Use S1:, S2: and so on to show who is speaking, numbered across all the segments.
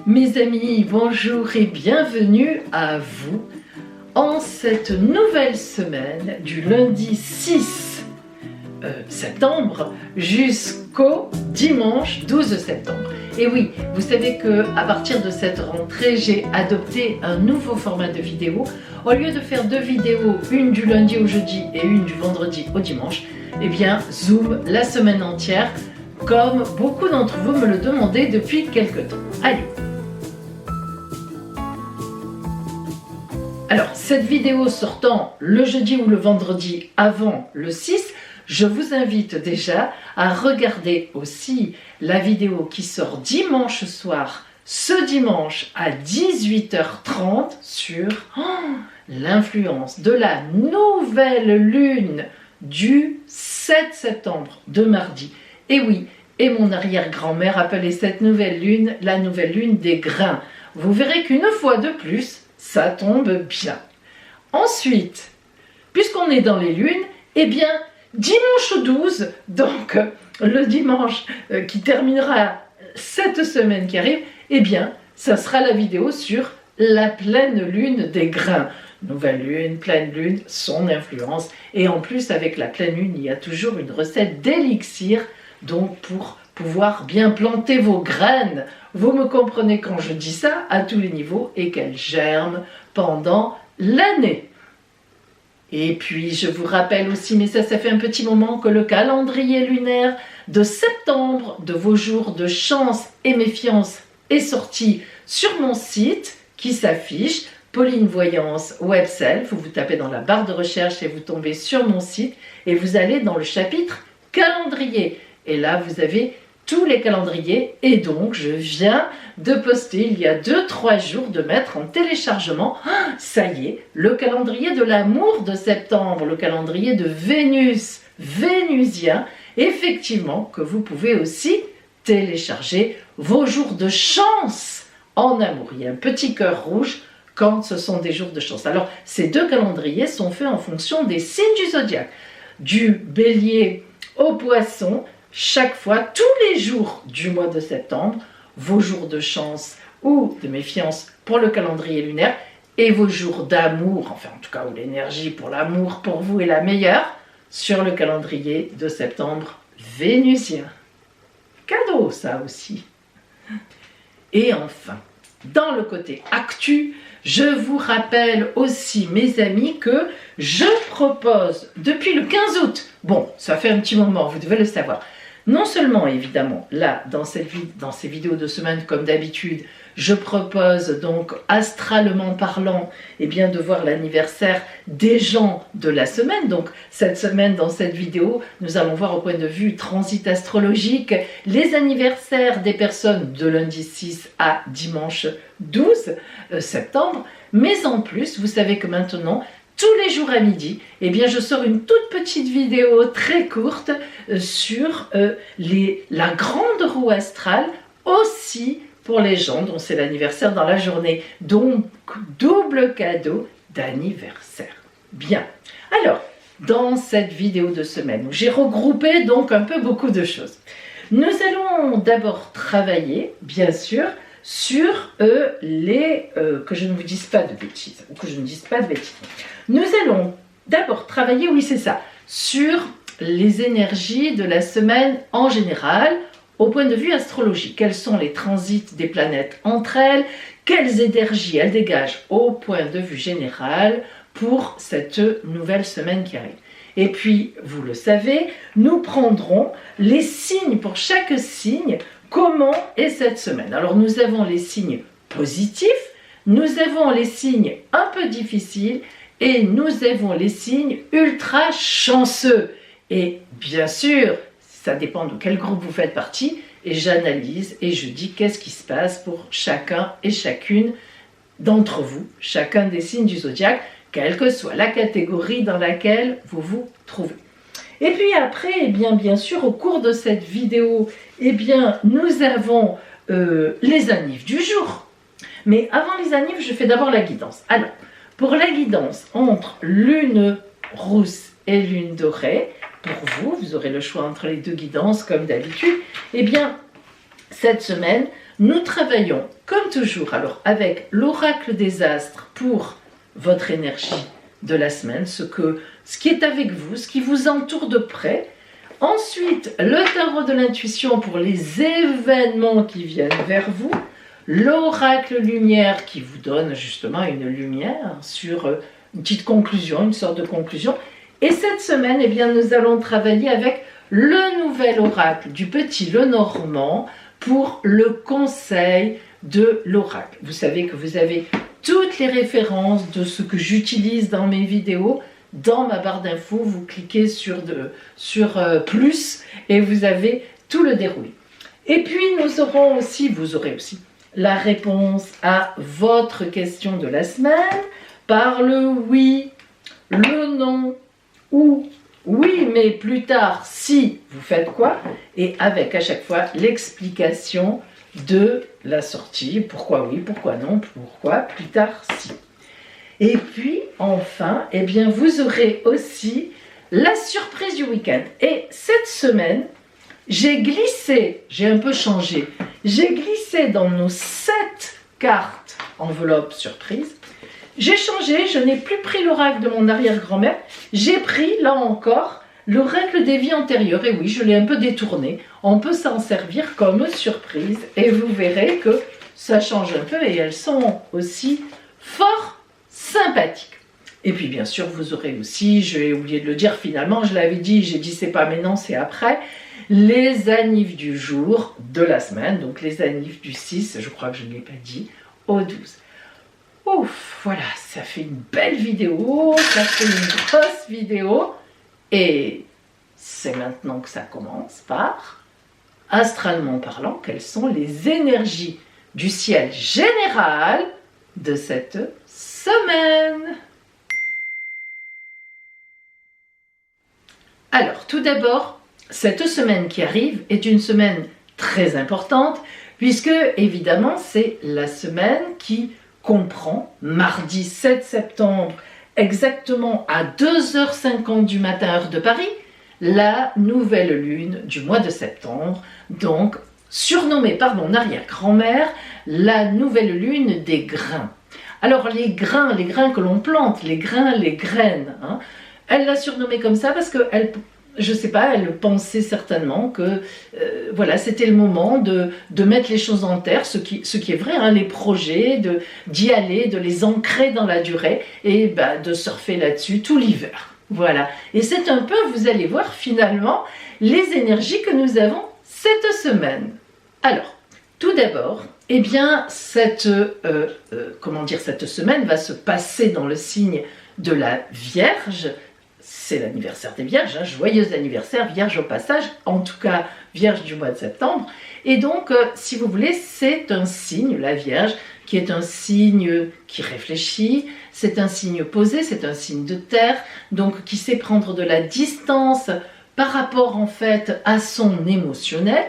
S1: Mes amis, bonjour et bienvenue à vous en cette nouvelle semaine du lundi 6 septembre jusqu'au dimanche 12 septembre. Et oui, vous savez que à partir de cette rentrée, j'ai adopté un nouveau format de vidéo. Au lieu de faire deux vidéos, une du lundi au jeudi et une du vendredi au dimanche, eh bien Zoom la semaine entière, comme beaucoup d'entre vous me le demandaient depuis quelques temps. Allez. Alors, cette vidéo sortant le jeudi ou le vendredi avant le 6, je vous invite déjà à regarder aussi la vidéo qui sort dimanche soir, ce dimanche à 18h30 sur l'influence de la nouvelle lune du 7 septembre, de mardi. Et oui, et mon arrière-grand-mère appelait cette nouvelle lune la nouvelle lune des grains. Vous verrez qu'une fois de plus, ça tombe bien. Ensuite, puisqu'on est dans les lunes, eh bien, dimanche 12, donc le dimanche qui terminera cette semaine qui arrive, eh bien, ça sera la vidéo sur la pleine lune des grains. Nouvelle lune, pleine lune, son influence. Et en plus, avec la pleine lune, il y a toujours une recette d'élixir, donc pour pouvoir bien planter vos graines. Vous me comprenez quand je dis ça à tous les niveaux et qu'elles germent pendant l'année. Et puis je vous rappelle aussi, mais ça fait un petit moment, que le calendrier lunaire de septembre de vos jours de chance et méfiance est sorti sur mon site qui s'affiche, Pauline Voyance Webself. Vous tapez dans la barre de recherche et vous tombez sur mon site et vous allez dans le chapitre calendrier. Et là vous avez tous les calendriers, et donc je viens de poster il y a 2-3 jours, de mettre en téléchargement, ça y est, le calendrier de l'amour de septembre, le calendrier de Vénus, vénusien, effectivement, que vous pouvez aussi télécharger vos jours de chance en amour. Il y a un petit cœur rouge quand ce sont des jours de chance. Alors, ces deux calendriers sont faits en fonction des signes du zodiaque, du bélier au poisson. Chaque fois, tous les jours du mois de septembre, vos jours de chance ou de méfiance pour le calendrier lunaire et vos jours d'amour, enfin en tout cas où l'énergie pour l'amour pour vous est la meilleure, sur le calendrier de septembre vénusien. Cadeau ça aussi. Et enfin, dans le côté actu, je vous rappelle aussi, mes amis, que je propose depuis le 15 août, bon, ça fait un petit moment, vous devez le savoir, non seulement, évidemment, là, dans ces vidéos de semaine, comme d'habitude, je propose donc, astralement parlant, eh bien, de voir l'anniversaire des gens de la semaine. Donc, cette semaine, dans cette vidéo, nous allons voir au point de vue transit astrologique les anniversaires des personnes de lundi 6 à dimanche 12 septembre. Mais en plus, vous savez que maintenant, tous les jours à midi, eh bien, je sors une toute petite vidéo très courte sur la grande roue astrale, aussi pour les gens dont c'est l'anniversaire dans la journée. Donc, double cadeau d'anniversaire. Bien. Alors, dans cette vidéo de semaine, où j'ai regroupé donc un peu beaucoup de choses, nous allons d'abord travailler, bien sûr, sur que je ne vous dise pas de bêtises, ou que je ne dise pas de bêtises. Nous allons d'abord travailler, oui c'est ça, sur les énergies de la semaine en général, au point de vue astrologique. Quels sont les transits des planètes entre elles, quelles énergies elles dégagent au point de vue général pour cette nouvelle semaine qui arrive. Et puis, vous le savez, nous prendrons les signes pour chaque signe. Comment est cette semaine? Alors nous avons les signes positifs, nous avons les signes un peu difficiles et nous avons les signes ultra chanceux. Et bien sûr, ça dépend de quel groupe vous faites partie, et j'analyse et je dis qu'est-ce qui se passe pour chacun et chacune d'entre vous, chacun des signes du zodiaque, quelle que soit la catégorie dans laquelle vous vous trouvez. Et puis après, eh bien sûr, au cours de cette vidéo, eh bien, nous avons les annives du jour. Mais avant les annives, je fais d'abord la guidance. Alors, pour la guidance entre lune rousse et lune dorée, pour vous, vous aurez le choix entre les deux guidances comme d'habitude, eh bien, cette semaine, Nous travaillons comme toujours alors avec l'oracle des astres pour votre énergie de la semaine, ce qui est avec vous, ce qui vous entoure de près. Ensuite, le tarot de l'intuition pour les événements qui viennent vers vous. L'oracle lumière qui vous donne justement une lumière sur une petite conclusion, une sorte de conclusion. Et cette semaine, eh bien, nous allons travailler avec le nouvel oracle du petit Lenormand pour le conseil de l'oracle. Vous savez que vous avez toutes les références de ce que j'utilise dans mes vidéos dans ma barre d'infos. Vous cliquez sur plus et vous avez tout le déroulé. Et puis vous aurez aussi la réponse à votre question de la semaine par le oui, le non ou oui mais plus tard si vous faites quoi, et avec à chaque fois l'explication de la sortie, pourquoi oui, pourquoi non, pourquoi plus tard si. Et puis enfin, eh bien, vous aurez aussi la surprise du week-end. Et cette semaine, j'ai un peu changé, j'ai glissé dans nos 7 cartes enveloppe surprise. J'ai changé, je n'ai plus pris l'oracle de mon arrière-grand-mère, j'ai pris, là encore, l'oracle des vies antérieures. Et oui, je l'ai un peu détourné. On peut s'en servir comme surprise et vous verrez que ça change un peu et elles sont aussi fort sympathiques. Et puis bien sûr, vous aurez aussi, j'ai oublié de le dire finalement, je l'avais dit, j'ai dit c'est pas maintenant, c'est après, les annives du jour de la semaine, donc les annives du 6, je crois que je ne l'ai pas dit, au 12. Ouf, voilà, ça fait une belle vidéo, ça fait une grosse vidéo, et c'est maintenant que ça commence par, astralement parlant, quelles sont les énergies du ciel général de cette semaine. Alors, tout d'abord, cette semaine qui arrive est une semaine très importante, puisque, évidemment, c'est la semaine qui comprend, mardi 7 septembre, exactement à 2h50 du matin, heure de Paris, la nouvelle lune du mois de septembre, donc surnommée par mon arrière-grand-mère la nouvelle lune des grains. Alors les grains que l'on plante, les grains, les graines, hein, elle l'a surnommée comme ça parce qu'elle, je sais pas, elle pensait certainement que voilà, c'était le moment de mettre les choses en terre, ce qui est vrai, hein, les projets, d'y aller, de les ancrer dans la durée et de surfer là-dessus tout l'hiver. Voilà, et c'est un peu, vous allez voir finalement, les énergies que nous avons cette semaine. Alors, tout d'abord, eh bien, cette semaine va se passer dans le signe de la Vierge. C'est l'anniversaire des Vierges, hein, joyeux anniversaire, Vierge au passage, en tout cas Vierge du mois de septembre. Et donc, si vous voulez, c'est un signe, la Vierge, qui est un signe qui réfléchit, c'est un signe posé, c'est un signe de terre, donc qui sait prendre de la distance par rapport en fait à son émotionnel.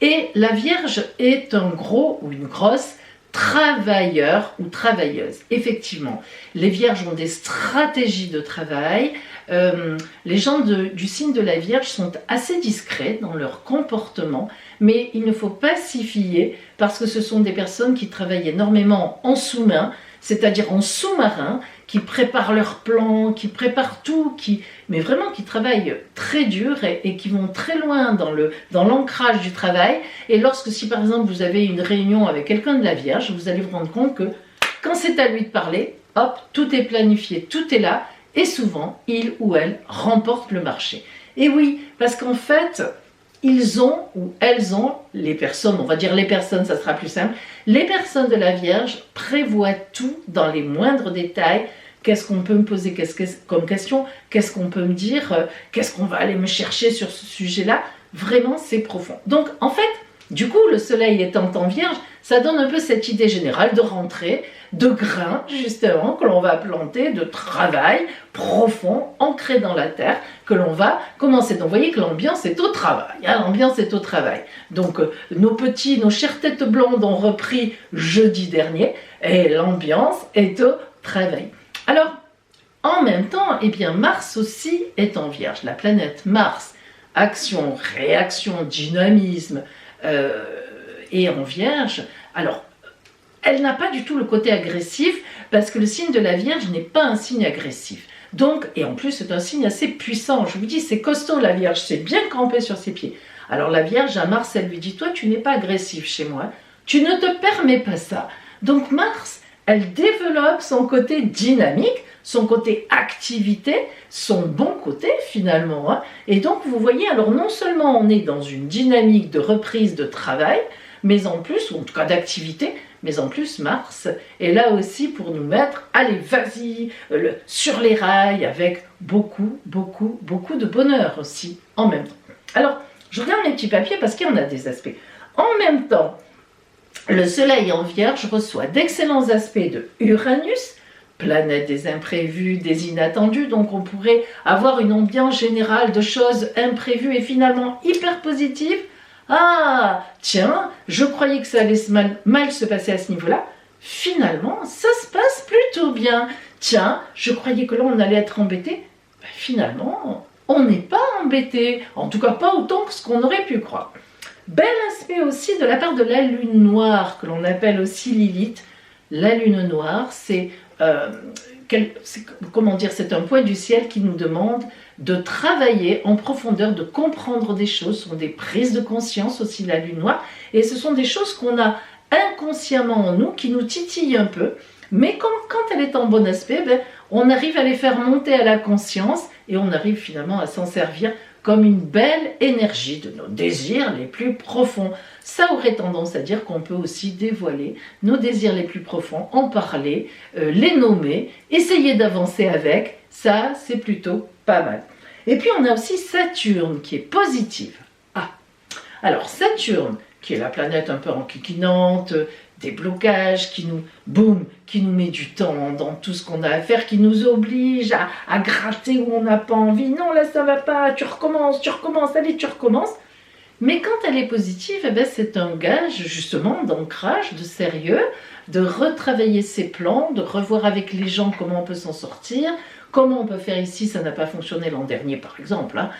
S1: Et la Vierge est un gros ou une grosse travailleur ou travailleuse. Effectivement, les Vierges ont des stratégies de travail. Les gens du signe de la Vierge sont assez discrets dans leur comportement, mais il ne faut pas s'y fier parce que ce sont des personnes qui travaillent énormément en sous-main, c'est-à-dire en sous-marin, qui préparent leurs plans, qui préparent tout, mais vraiment qui travaillent très dur et qui vont très loin dans l'ancrage du travail. Et si par exemple vous avez une réunion avec quelqu'un de la Vierge, vous allez vous rendre compte que quand c'est à lui de parler, hop, tout est planifié, tout est là, et souvent, il ou elle remporte le marché. Et oui, parce qu'en fait, ils ont ou elles ont, les personnes, on va dire les personnes, ça sera plus simple, les personnes de la Vierge prévoient tout dans les moindres détails. Qu'est-ce qu'on peut me poser comme question? Qu'est-ce qu'on peut me dire? Qu'est-ce qu'on va aller me chercher sur ce sujet-là? Vraiment, c'est profond. Donc, en fait, du coup, le soleil étant en Vierge, ça donne un peu cette idée générale de rentrée, de grains, justement, que l'on va planter, de travail profond, ancré dans la terre, que l'on va commencer. Donc, vous voyez que l'ambiance est au travail. Hein, l'ambiance est au travail. Donc, nos chères têtes blondes ont repris jeudi dernier, et l'ambiance est au travail. Alors, en même temps, eh bien, Mars aussi est en Vierge. La planète Mars, action, réaction, dynamisme, et en Vierge, Alors, elle n'a pas du tout le côté agressif, parce que le signe de la Vierge n'est pas un signe agressif. Donc, et en plus, c'est un signe assez puissant. Je vous dis, c'est costaud la Vierge, c'est bien campé sur ses pieds. Alors la Vierge, à Mars, elle lui dit, toi, tu n'es pas agressif chez moi, tu ne te permets pas ça. Donc Mars, elle développe son côté dynamique, son côté activité, son bon côté finalement. Hein. Et donc, vous voyez, alors non seulement on est dans une dynamique de reprise de travail, mais en plus, ou en tout cas d'activité, mais en plus Mars est là aussi pour nous mettre, allez vas-y, sur les rails, avec beaucoup de bonheur aussi, en même temps. Alors, je regarde mes petits papiers parce qu'il y en a des aspects. En même temps, le Soleil en Vierge reçoit d'excellents aspects de Uranus, planète des imprévus, des inattendus, donc on pourrait avoir une ambiance générale de choses imprévues et finalement hyper positives. Ah, tiens, je croyais que ça allait mal se passer à ce niveau-là. Finalement, ça se passe plutôt bien. Tiens, je croyais que là, on allait être embêté. Ben, finalement, on n'est pas embêté. En tout cas, pas autant que ce qu'on aurait pu croire. Bel aspect aussi de la part de la Lune noire, que l'on appelle aussi Lilith. La Lune noire, c'est c'est un point du ciel qui nous demande de travailler en profondeur, de comprendre des choses. Ce sont des prises de conscience aussi, la Lune noire, et ce sont des choses qu'on a inconsciemment en nous, qui nous titillent un peu, mais quand elle est en bon aspect, ben, on arrive à les faire monter à la conscience, et on arrive finalement à s'en servir comme une belle énergie de nos désirs les plus profonds. Ça aurait tendance à dire qu'on peut aussi dévoiler nos désirs les plus profonds, en parler, les nommer, essayer d'avancer avec. Ça, c'est plutôt pas mal. Et puis on a aussi Saturne qui est positive. Ah, alors Saturne, qui est la planète un peu enquiquinante, des blocages, qui nous met du temps dans tout ce qu'on a à faire, qui nous oblige à gratter où on n'a pas envie. Non, là ça va pas, tu recommences, allez, tu recommences. Mais quand elle est positive, eh ben, c'est un gage justement d'ancrage, de sérieux, de retravailler ses plans, de revoir avec les gens comment on peut s'en sortir, comment on peut faire ici, ça n'a pas fonctionné l'an dernier par exemple, hein.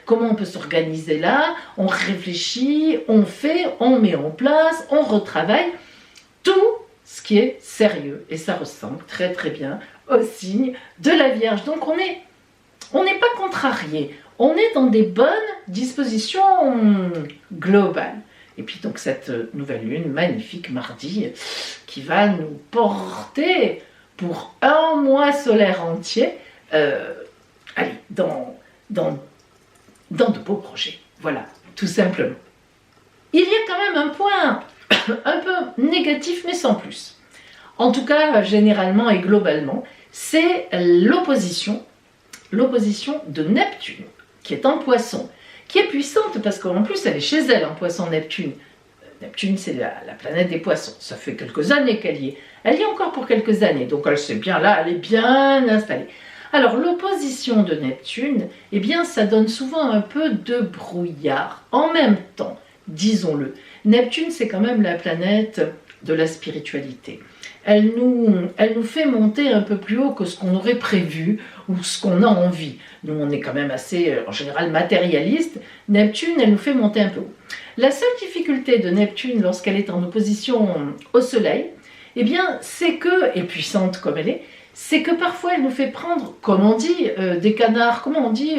S1: Comment on peut s'organiser là, on réfléchit, on fait, on met en place, on retravaille, tout ce qui est sérieux. Et ça ressemble très très bien au signe de la Vierge. Donc on n'est pas contrarié, on est dans des bonnes dispositions globales. Et puis donc cette nouvelle lune magnifique mardi qui va nous porter pour un mois solaire entier, allez, dans de beaux projets. Voilà, tout simplement. Il y a quand même un point un peu négatif, mais sans plus. En tout cas, généralement et globalement, c'est l'opposition de Neptune, qui est en Poisson, qui est puissante parce qu'en plus elle est chez elle en Poisson Neptune. Neptune, c'est la planète des poissons. Ça fait quelques années qu'elle y est. Elle y est encore pour quelques années, donc elle sait bien là, elle est bien installée. Alors l'opposition de Neptune, eh bien ça donne souvent un peu de brouillard. En même temps, disons-le, Neptune c'est quand même la planète de la spiritualité. Elle nous fait monter un peu plus haut que ce qu'on aurait prévu ou ce qu'on a envie. Nous, on est quand même assez, en général, matérialiste. Neptune, elle nous fait monter un peu haut. La seule difficulté de Neptune lorsqu'elle est en opposition au Soleil, eh bien, c'est que, et puissante comme elle est, c'est que parfois elle nous fait prendre, comme on dit, des canards, comment on dit,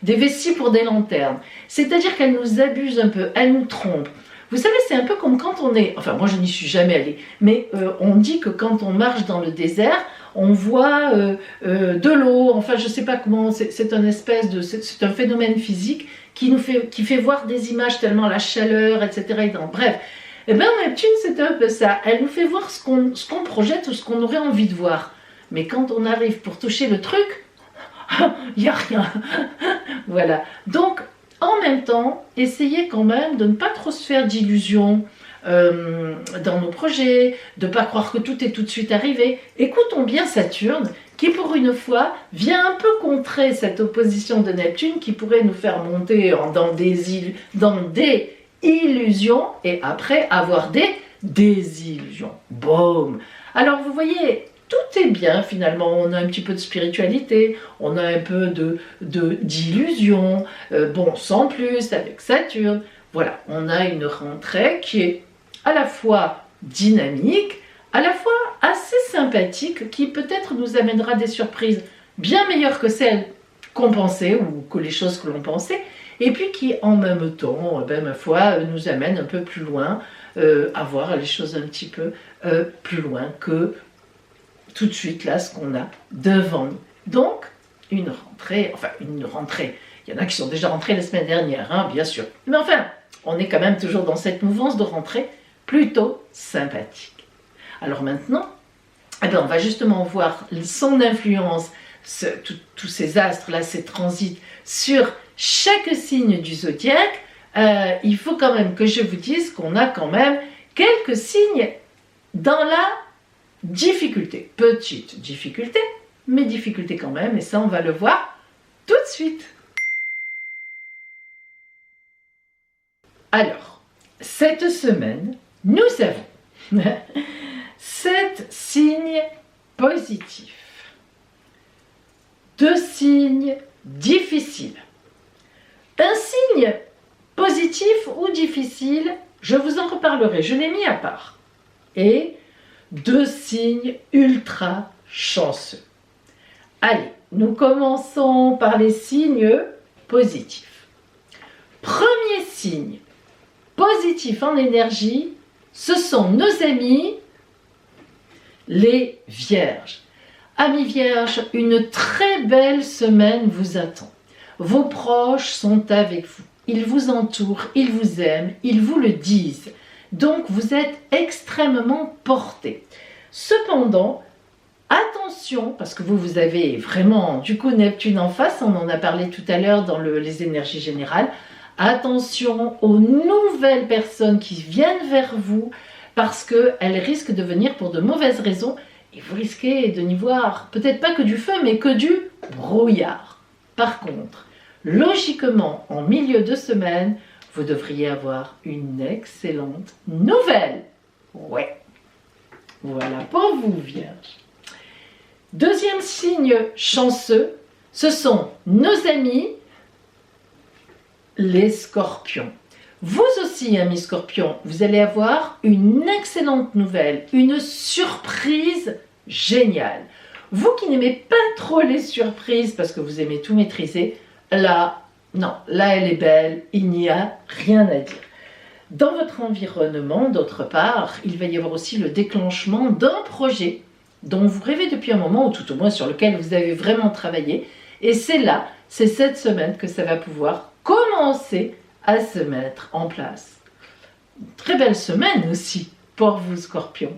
S1: des vessies pour des lanternes. C'est-à-dire qu'elle nous abuse un peu, elle nous trompe. Vous savez, c'est un peu comme quand on est... Enfin, moi, je n'y suis jamais allée. Mais on dit que quand on marche dans le désert, on voit de l'eau. Enfin, je ne sais pas comment... C'est un espèce de... C'est un phénomène physique qui fait voir des images tellement la chaleur, etc. Bref. Eh bien, Neptune, c'est un peu ça. Elle nous fait voir ce qu'on projette ou ce qu'on aurait envie de voir. Mais quand on arrive pour toucher le truc, il n'y a rien. Voilà. Donc... En même temps, essayez quand même de ne pas trop se faire d'illusions dans nos projets, de ne pas croire que tout est tout de suite arrivé. Écoutons bien Saturne, qui pour une fois vient un peu contrer cette opposition de Neptune qui pourrait nous faire monter dans des illusions et après avoir des désillusions. Boum! Alors vous voyez... Tout est bien finalement, on a un petit peu de spiritualité, on a un peu d'illusion, bon sans plus avec Saturne, voilà, on a une rentrée qui est à la fois dynamique, à la fois assez sympathique, qui peut-être nous amènera des surprises bien meilleures que celles qu'on pensait ou que les choses que l'on pensait, et puis qui en même temps, ma foi, nous amène un peu plus loin, à voir les choses un petit peu plus loin que tout de suite là ce qu'on a devant nous. Donc une rentrée, il y en a qui sont déjà rentrés la semaine dernière, hein, bien sûr, mais enfin on est quand même toujours dans cette mouvance de rentrée plutôt sympathique. Alors maintenant, on va justement voir son influence, tous ces astres là, ces transits sur chaque signe du zodiaque. Il faut quand même que je vous dise qu'on a quand même quelques signes dans la difficulté. Petite difficulté, mais difficulté quand même, et ça on va le voir tout de suite. Alors, cette semaine, nous avons 7 signes positifs, 2 signes difficiles. Un signe positif ou difficile, je vous en reparlerai, je l'ai mis à part. Et 2 signes ultra chanceux. Allez, nous commençons par les signes positifs. Premier signe positif en énergie, ce sont nos amis les Vierges. Amis Vierges, une très belle semaine vous attend. Vos proches sont avec vous. Ils vous entourent, ils vous aiment, ils vous le disent. Donc vous êtes extrêmement portés. Cependant, attention, parce que vous avez vraiment du coup Neptune en face, on en a parlé tout à l'heure dans les énergies générales. Attention aux nouvelles personnes qui viennent vers vous, parce qu'elles risquent de venir pour de mauvaises raisons et vous risquez de n'y voir peut-être pas que du feu, mais que du brouillard. Par contre, logiquement, en milieu de semaine, vous devriez avoir une excellente nouvelle. Ouais, voilà pour vous, Vierge. Deuxième signe chanceux, ce sont nos amis, les Scorpions. Vous aussi, amis Scorpions, vous allez avoir une excellente nouvelle, une surprise géniale. Vous qui n'aimez pas trop les surprises parce que vous aimez tout maîtriser, là, non, là elle est belle, il n'y a rien à dire. Dans votre environnement, d'autre part, il va y avoir aussi le déclenchement d'un projet dont vous rêvez depuis un moment, ou tout au moins sur lequel vous avez vraiment travaillé, et c'est là, c'est cette semaine que ça va pouvoir commencer à se mettre en place. Une très belle semaine aussi pour vous, Scorpions.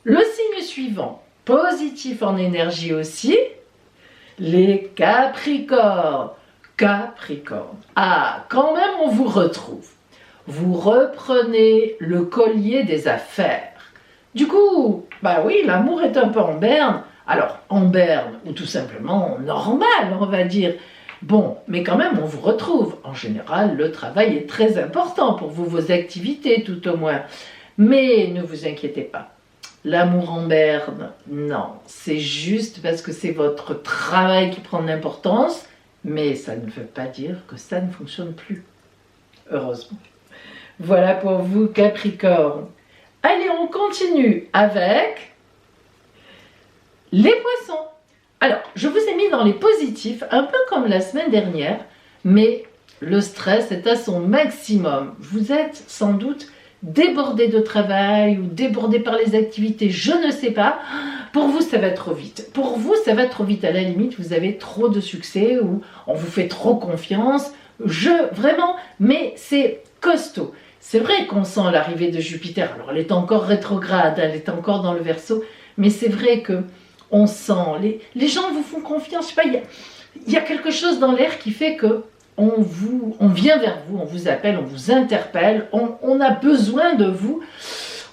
S1: Le signe suivant, positif en énergie aussi, les Capricornes. Capricorne. Ah, quand même on vous retrouve. Vous reprenez le collier des affaires. Du coup, bah oui, l'amour est un peu en berne. Alors, en berne, ou tout simplement normal, on va dire. Bon, mais quand même, on vous retrouve. En général, le travail est très important pour vous, vos activités tout au moins. Mais ne vous inquiétez pas. L'amour en berne, non. C'est juste parce que c'est votre travail qui prend de l'importance, mais ça ne veut pas dire que ça ne fonctionne plus. Heureusement. Voilà pour vous, Capricorne. Allez, on continue avec les Poissons. Alors, je vous ai mis dans les positifs, un peu comme la semaine dernière, mais le stress est à son maximum. Vous êtes sans doute débordé de travail ou débordé par les activités, je ne sais pas. Pour vous, ça va trop vite. Pour vous, ça va trop vite. À la limite, vous avez trop de succès ou on vous fait trop confiance. Vraiment, mais c'est costaud. C'est vrai qu'on sent l'arrivée de Jupiter. Alors, elle est encore rétrograde, elle est encore dans le Verseau, mais c'est vrai que on sent, les gens vous font confiance, je sais pas, il y a quelque chose dans l'air qui fait que on vient vers vous, on vous appelle, on vous interpelle, on a besoin de vous.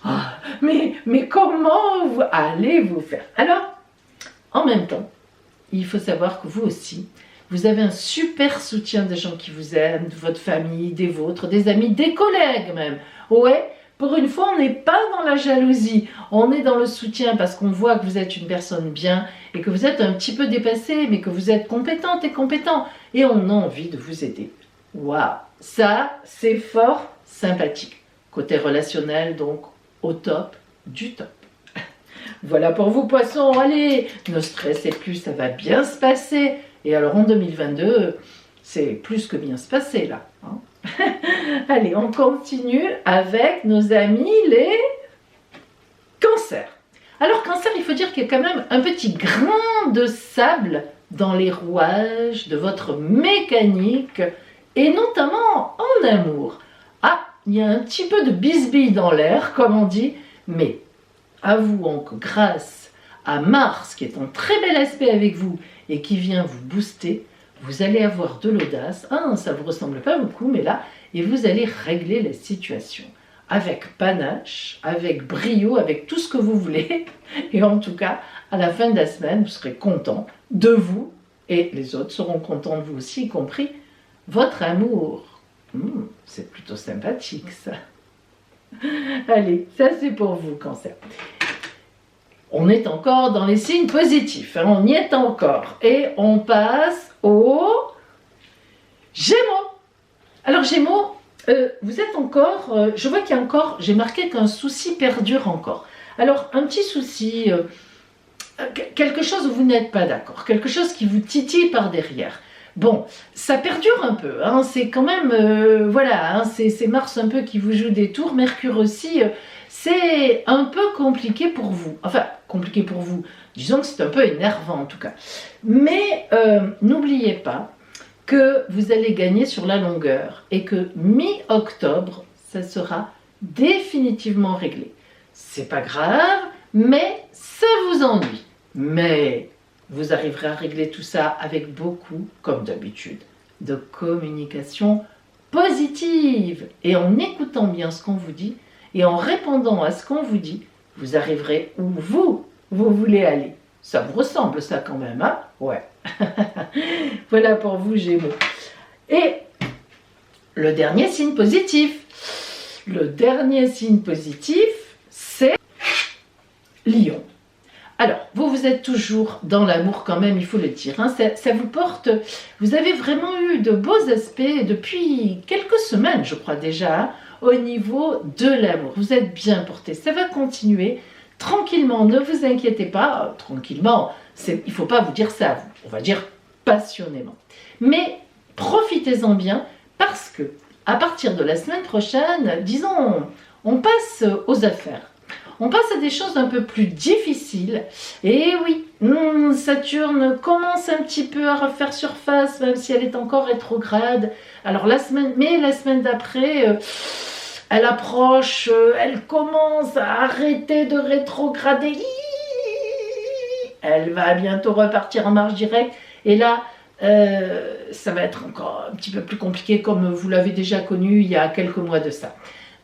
S1: Ah, mais comment vous allez vous faire? Alors, en même temps, il faut savoir que vous aussi, vous avez un super soutien des gens qui vous aiment, de votre famille, des vôtres, des amis, des collègues même. Ouais, pour une fois, on n'est pas dans la jalousie, on est dans le soutien parce qu'on voit que vous êtes une personne bien et que vous êtes un petit peu dépassé, mais que vous êtes compétente et compétent. Et on a envie de vous aider. Waouh, ça, c'est fort sympathique. Côté relationnel, donc, au top du top. Voilà pour vous, poissons. Allez, ne stressez plus, ça va bien se passer. Et alors, en 2022, c'est plus que bien se passer, là. Hein. Allez, on continue avec nos amis, les cancers. Alors, cancer, il faut dire qu'il y a quand même un petit grain de sable dans les rouages de votre mécanique, et notamment en amour. Ah, il y a un petit peu de bisbille dans l'air, comme on dit, mais avouons que grâce à Mars, qui est en très bel aspect avec vous et qui vient vous booster, vous allez avoir de l'audace. Ah, ça ne vous ressemble pas beaucoup, mais là, et vous allez régler la situation avec panache, avec brio, avec tout ce que vous voulez. Et en tout cas, à la fin de la semaine, vous serez content de vous et les autres seront contents de vous aussi, y compris votre amour. C'est plutôt sympathique, ça. Allez, ça c'est pour vous, cancer. On est encore dans les signes positifs, hein, on y est encore. Et on passe aux Gémeaux. Alors Gémeaux, vous êtes encore, je vois qu'il y a encore, j'ai marqué qu'un souci perdure encore. Alors un petit souci, quelque chose où vous n'êtes pas d'accord, quelque chose qui vous titille par derrière. Bon, ça perdure un peu, hein, c'est quand même, voilà, hein, c'est Mars un peu qui vous joue des tours, Mercure aussi, c'est un peu compliqué pour vous. Enfin, compliqué pour vous, disons que c'est un peu énervant en tout cas. Mais n'oubliez pas que vous allez gagner sur la longueur et que mi-octobre, ça sera définitivement réglé. C'est pas grave, mais ça vous ennuie. Mais vous arriverez à régler tout ça avec beaucoup, comme d'habitude, de communication positive. Et en écoutant bien ce qu'on vous dit et en répondant à ce qu'on vous dit, vous arriverez où vous voulez aller. Ça vous ressemble ça quand même, hein? Ouais. Voilà pour vous, Gémeaux. Et le dernier signe positif. Le dernier signe positif, c'est Lion. Alors, vous êtes toujours dans l'amour quand même, il faut le dire. Hein, ça vous porte, vous avez vraiment eu de beaux aspects depuis quelques semaines, je crois déjà, hein, au niveau de l'amour. Vous êtes bien porté, ça va continuer tranquillement, ne vous inquiétez pas, tranquillement, il ne faut pas vous dire ça, on va dire passionnément. Mais profitez-en bien parce que à partir de la semaine prochaine, disons, on passe aux affaires. On passe à des choses un peu plus difficiles. Et oui, Saturne commence un petit peu à refaire surface, même si elle est encore rétrograde. Alors la semaine d'après, elle approche, elle commence à arrêter de rétrograder. Elle va bientôt repartir en marche directe. Et là, ça va être encore un petit peu plus compliqué comme vous l'avez déjà connu il y a quelques mois de ça.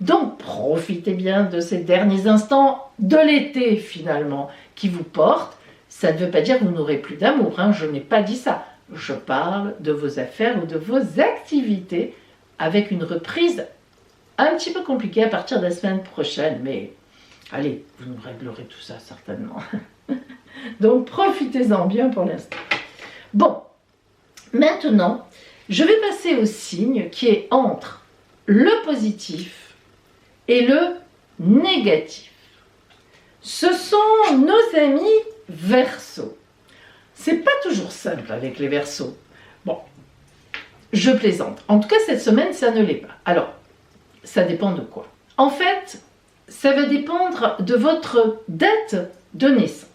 S1: Donc, profitez bien de ces derniers instants de l'été, finalement, qui vous portent. Ça ne veut pas dire que vous n'aurez plus d'amour, hein, je n'ai pas dit ça. Je parle de vos affaires ou de vos activités avec une reprise un petit peu compliquée à partir de la semaine prochaine. Mais, allez, vous nous réglerez tout ça, certainement. Donc, profitez-en bien pour l'instant. Bon, maintenant, je vais passer au signe qui est entre le positif et le négatif. Ce sont nos amis Verseaux. C'est pas toujours simple avec les Verseaux. Bon, je plaisante. En tout cas, cette semaine, ça ne l'est pas. Alors, ça dépend de quoi? En fait, ça va dépendre de votre date de naissance.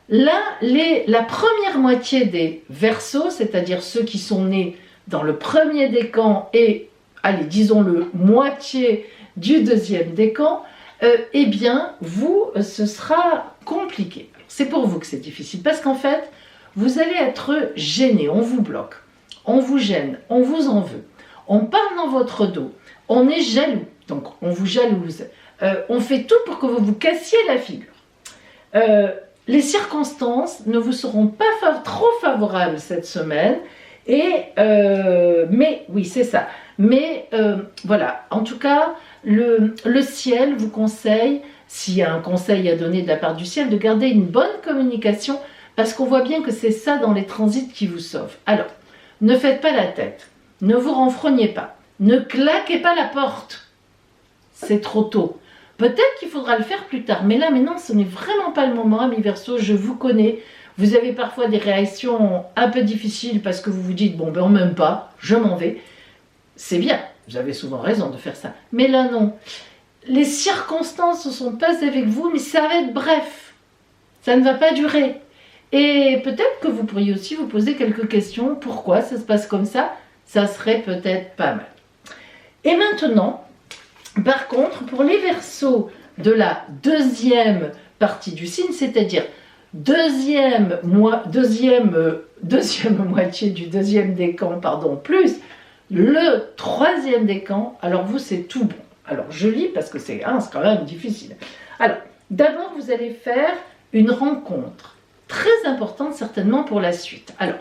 S1: Là, la première moitié des Verseaux, c'est-à-dire ceux qui sont nés dans le premier décan et, allez, disons-le, moitié du deuxième décan, eh bien, ce sera compliqué. C'est pour vous que c'est difficile, parce qu'en fait, vous allez être gêné, on vous bloque, on vous gêne, on vous en veut, on parle dans votre dos, on est jaloux, donc on vous jalouse, on fait tout pour que vous vous cassiez la figure. Les circonstances ne vous seront pas trop favorables cette semaine, mais oui, c'est ça. Mais voilà, en tout cas, le ciel vous conseille, s'il y a un conseil à donner de la part du ciel, de garder une bonne communication, parce qu'on voit bien que c'est ça dans les transits qui vous sauve. Alors, ne faites pas la tête, ne vous renfrognez pas, ne claquez pas la porte. c'est trop tôt. Peut-être qu'il faudra le faire plus tard, mais là, maintenant, ce n'est vraiment pas le moment, amis Verseau, je vous connais. Vous avez parfois des réactions un peu difficiles parce que vous vous dites, bon, ben on m'aime pas, je m'en vais. C'est bien, vous avez souvent raison de faire ça. Mais là, non. Les circonstances ne sont pas avec vous, mais ça va être bref. Ça ne va pas durer. Et peut-être que vous pourriez aussi vous poser quelques questions. Pourquoi ça se passe comme ça? Ça serait peut-être pas mal. Et maintenant, par contre, pour les Verseaux de la deuxième partie du signe, c'est-à-dire deuxième moitié du deuxième décan, pardon, plus le troisième décan, alors vous, c'est tout bon. Alors, je lis parce que c'est quand même difficile. Alors, d'abord, vous allez faire une rencontre très importante, certainement pour la suite. Alors,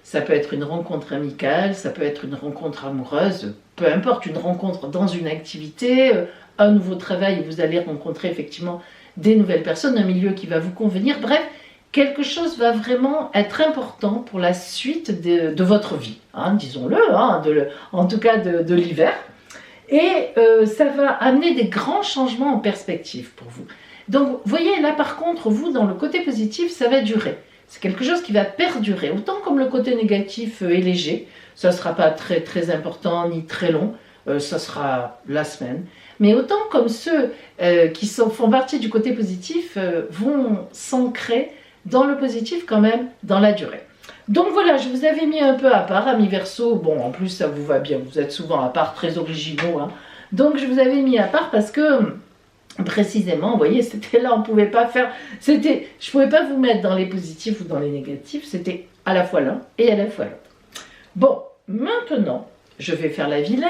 S1: ça peut être une rencontre amicale, ça peut être une rencontre amoureuse, peu importe, une rencontre dans une activité, un nouveau travail, vous allez rencontrer effectivement des nouvelles personnes, un milieu qui va vous convenir. Bref, quelque chose va vraiment être important pour la suite de votre vie, disons-le, en tout cas de l'hiver. Et ça va amener des grands changements en perspective pour vous. Donc, vous voyez, là par contre, vous, dans le côté positif, ça va durer. C'est quelque chose qui va perdurer. Autant comme le côté négatif est léger, ça ne sera pas très, très important ni très long, ça sera la semaine. Mais autant comme ceux qui font partie du côté positif vont s'ancrer dans le positif quand même, dans la durée. Donc voilà, je vous avais mis un peu à part, amis Verseau. Bon, en plus, ça vous va bien, vous êtes souvent à part, très originaux. Donc je vous avais mis à part parce que, précisément, vous voyez, c'était là, on ne pouvait pas faire... je ne pouvais pas vous mettre dans les positifs ou dans les négatifs, c'était à la fois l'un et à la fois l'autre. Bon, maintenant, je vais faire la vilaine.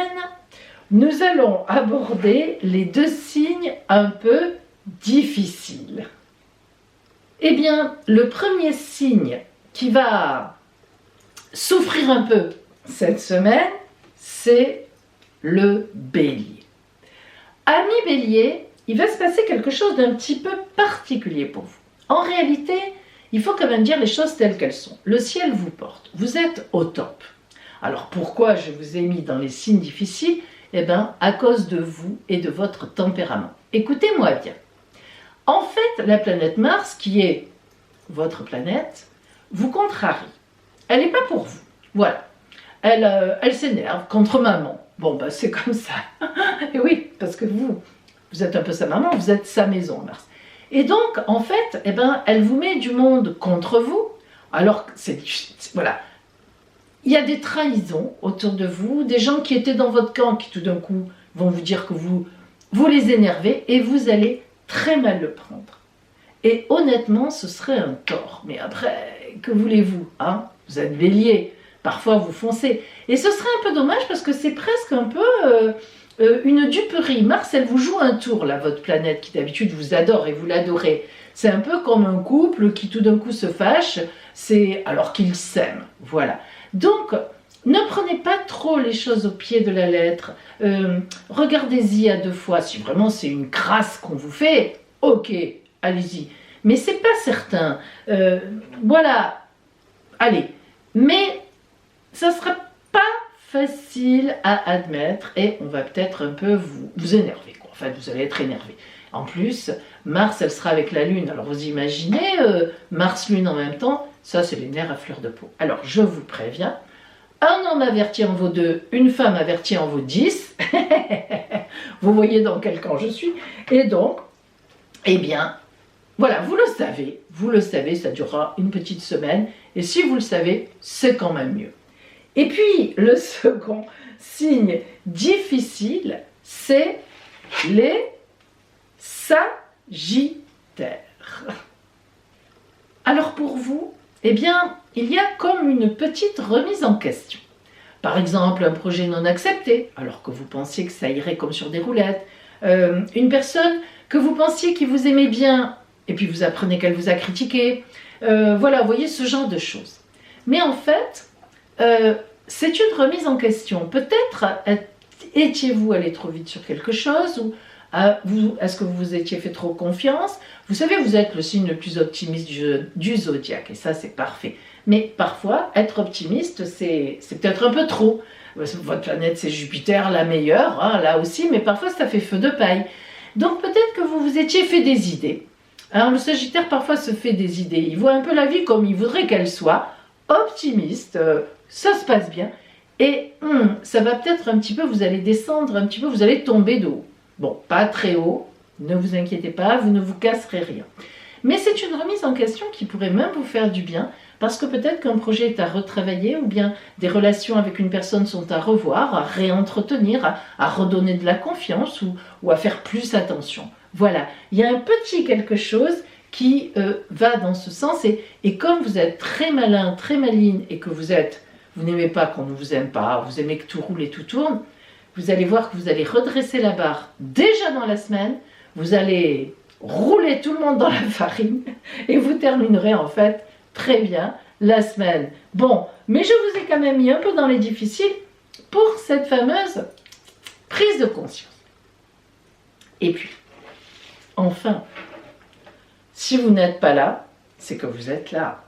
S1: Nous allons aborder les deux signes un peu difficiles. Eh bien, le premier signe qui va souffrir un peu cette semaine, c'est le Bélier. Ami Bélier, il va se passer quelque chose d'un petit peu particulier pour vous. En réalité, il faut quand même dire les choses telles qu'elles sont. Le ciel vous porte, vous êtes au top. Alors pourquoi je vous ai mis dans les signes difficiles? Eh bien, à cause de vous et de votre tempérament. Écoutez-moi bien. En fait, la planète Mars, qui est votre planète, vous contrarie. Elle n'est pas pour vous. Voilà. Elle s'énerve contre maman. Bon, ben, c'est comme ça. Et oui, parce que vous êtes un peu sa maman, vous êtes sa maison, Mars. Et donc, en fait, eh ben, elle vous met du monde contre vous. Alors, voilà. Il y a des trahisons autour de vous, des gens qui étaient dans votre camp qui tout d'un coup vont vous dire que vous les énervez et vous allez très mal le prendre. Et honnêtement, ce serait un tort. Mais après, que voulez-vous, Vous êtes Bélier, parfois vous foncez. Et ce serait un peu dommage parce que c'est presque un peu une duperie. Mars, elle vous joue un tour, là, votre planète, qui d'habitude vous adore et vous l'adorez. C'est un peu comme un couple qui tout d'un coup se fâche, alors qu'ils s'aiment. Voilà. Donc, ne prenez pas trop les choses au pied de la lettre. Regardez-y à deux fois. Si vraiment c'est une crasse qu'on vous fait, ok, allez-y. Mais c'est pas certain. Voilà. Allez. Mais ça sera pas facile à admettre et on va peut-être un peu vous énerver, quoi. Enfin, vous allez être énervé. En plus, Mars, elle sera avec la Lune. Alors, vous imaginez Mars-Lune en même temps, ça, c'est les nerfs à fleur de peau. Alors, je vous préviens, un homme averti en vaut 2, une femme avertie en vaut 10. Vous voyez dans quel camp je suis. Et donc, eh bien, voilà, vous le savez, ça durera une petite semaine. Et si vous le savez, c'est quand même mieux. Et puis, le second signe difficile, c'est les Sagittaires. Alors pour vous, eh bien, il y a comme une petite remise en question. Par exemple, un projet non accepté, alors que vous pensiez que ça irait comme sur des roulettes. Une personne que vous pensiez qui vous aimait bien, et puis vous apprenez qu'elle vous a critiqué. Voilà, vous voyez ce genre de choses. Mais en fait, c'est une remise en question. Peut-être étiez-vous allé trop vite sur quelque chose, ou Est-ce que vous vous étiez fait trop confiance? Vous savez, vous êtes le signe le plus optimiste du zodiaque, et ça c'est parfait. Mais parfois, être optimiste, c'est peut-être un peu trop. Votre planète, c'est Jupiter, la meilleure, hein, là aussi, mais parfois ça fait feu de paille. Donc peut-être que vous vous étiez fait des idées. Alors le Sagittaire parfois se fait des idées. Il voit un peu la vie comme il voudrait qu'elle soit, optimiste, ça se passe bien. Et ça va peut-être un petit peu, vous allez descendre un petit peu, vous allez tomber de haut. Bon, pas très haut, ne vous inquiétez pas, vous ne vous casserez rien. Mais c'est une remise en question qui pourrait même vous faire du bien, parce que peut-être qu'un projet est à retravailler, ou bien des relations avec une personne sont à revoir, à réentretenir, à redonner de la confiance, ou à faire plus attention. Voilà, il y a un petit quelque chose qui va dans ce sens, et comme vous êtes très malin, très maligne, et que vous n'aimez pas qu'on ne vous aime pas, vous aimez que tout roule et tout tourne, vous allez voir que vous allez redresser la barre déjà dans la semaine, vous allez rouler tout le monde dans la farine, et vous terminerez en fait très bien la semaine. Bon, mais je vous ai quand même mis un peu dans les difficiles pour cette fameuse prise de conscience. Et puis, enfin, si vous n'êtes pas là, c'est que vous êtes là.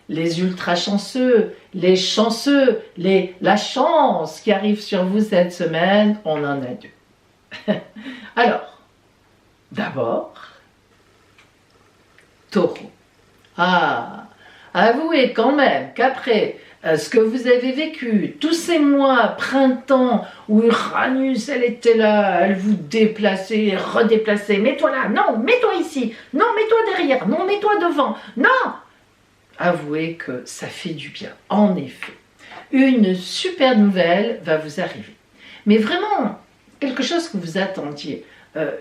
S1: Les ultra chanceux, les chanceux, la chance qui arrive sur vous cette semaine, on en a deux. Alors, d'abord, Taureau. Ah, avouez quand même qu'après ce que vous avez vécu, tous ces mois, printemps, où Uranus, elle était là, elle vous déplaçait, redéplaçait, mets-toi là, non, mets-toi ici, non, mets-toi derrière, non, mets-toi devant, non. Avouez que ça fait du bien, en effet. Une super nouvelle va vous arriver. Mais vraiment, quelque chose que vous attendiez,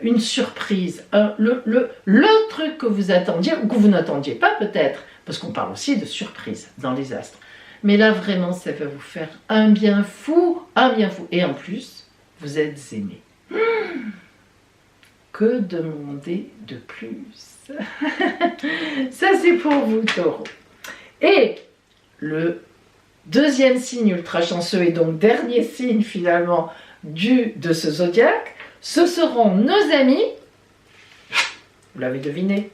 S1: une surprise, le truc que vous attendiez, ou que vous n'attendiez pas peut-être, parce qu'on parle aussi de surprise dans les astres. Mais là, vraiment, ça va vous faire un bien fou, un bien fou. Et en plus, vous êtes aimé. Que demander de plus? Ça, c'est pour vous, Taureau. Et le deuxième signe ultra chanceux, et donc dernier signe finalement de ce zodiaque, ce seront nos amis, vous l'avez deviné,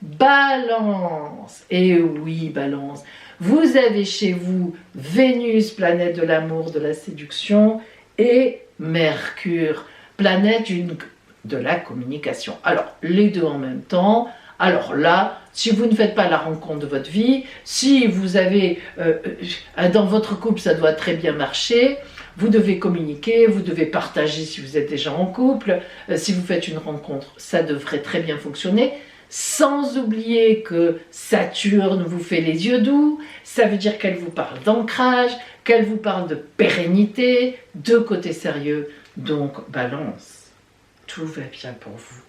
S1: Balance. Et oui, Balance, vous avez chez vous Vénus, planète de l'amour, de la séduction, et Mercure, planète de la communication. Alors, les deux en même temps. Alors là, si vous ne faites pas la rencontre de votre vie, si vous avez, dans votre couple, ça doit très bien marcher, vous devez communiquer, vous devez partager si vous êtes déjà en couple, si vous faites une rencontre, ça devrait très bien fonctionner, sans oublier que Saturne vous fait les yeux doux, ça veut dire qu'elle vous parle d'ancrage, qu'elle vous parle de pérennité, de côté sérieux, donc Balance, tout va bien pour vous.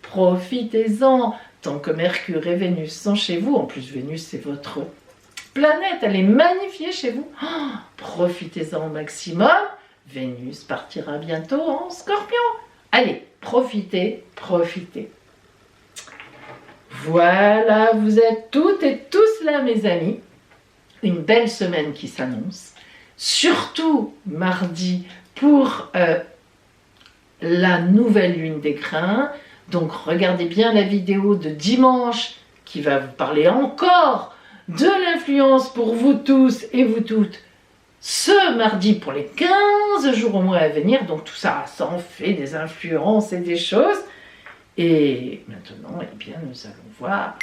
S1: Profitez-en, tant que Mercure et Vénus sont chez vous. En plus, Vénus, c'est votre planète, elle est magnifiée chez vous. Oh, profitez-en au maximum. Vénus partira bientôt en Scorpion. Allez, profitez, profitez. Voilà, vous êtes toutes et tous là, mes amis. Une belle semaine qui s'annonce. Surtout mardi pour la nouvelle lune des grains. Donc regardez bien la vidéo de dimanche qui va vous parler encore de l'influence pour vous tous et vous toutes ce mardi pour les 15 jours au moins à venir. Donc tout ça, ça en fait des influences et des choses. Et maintenant, eh bien, nous allons voir.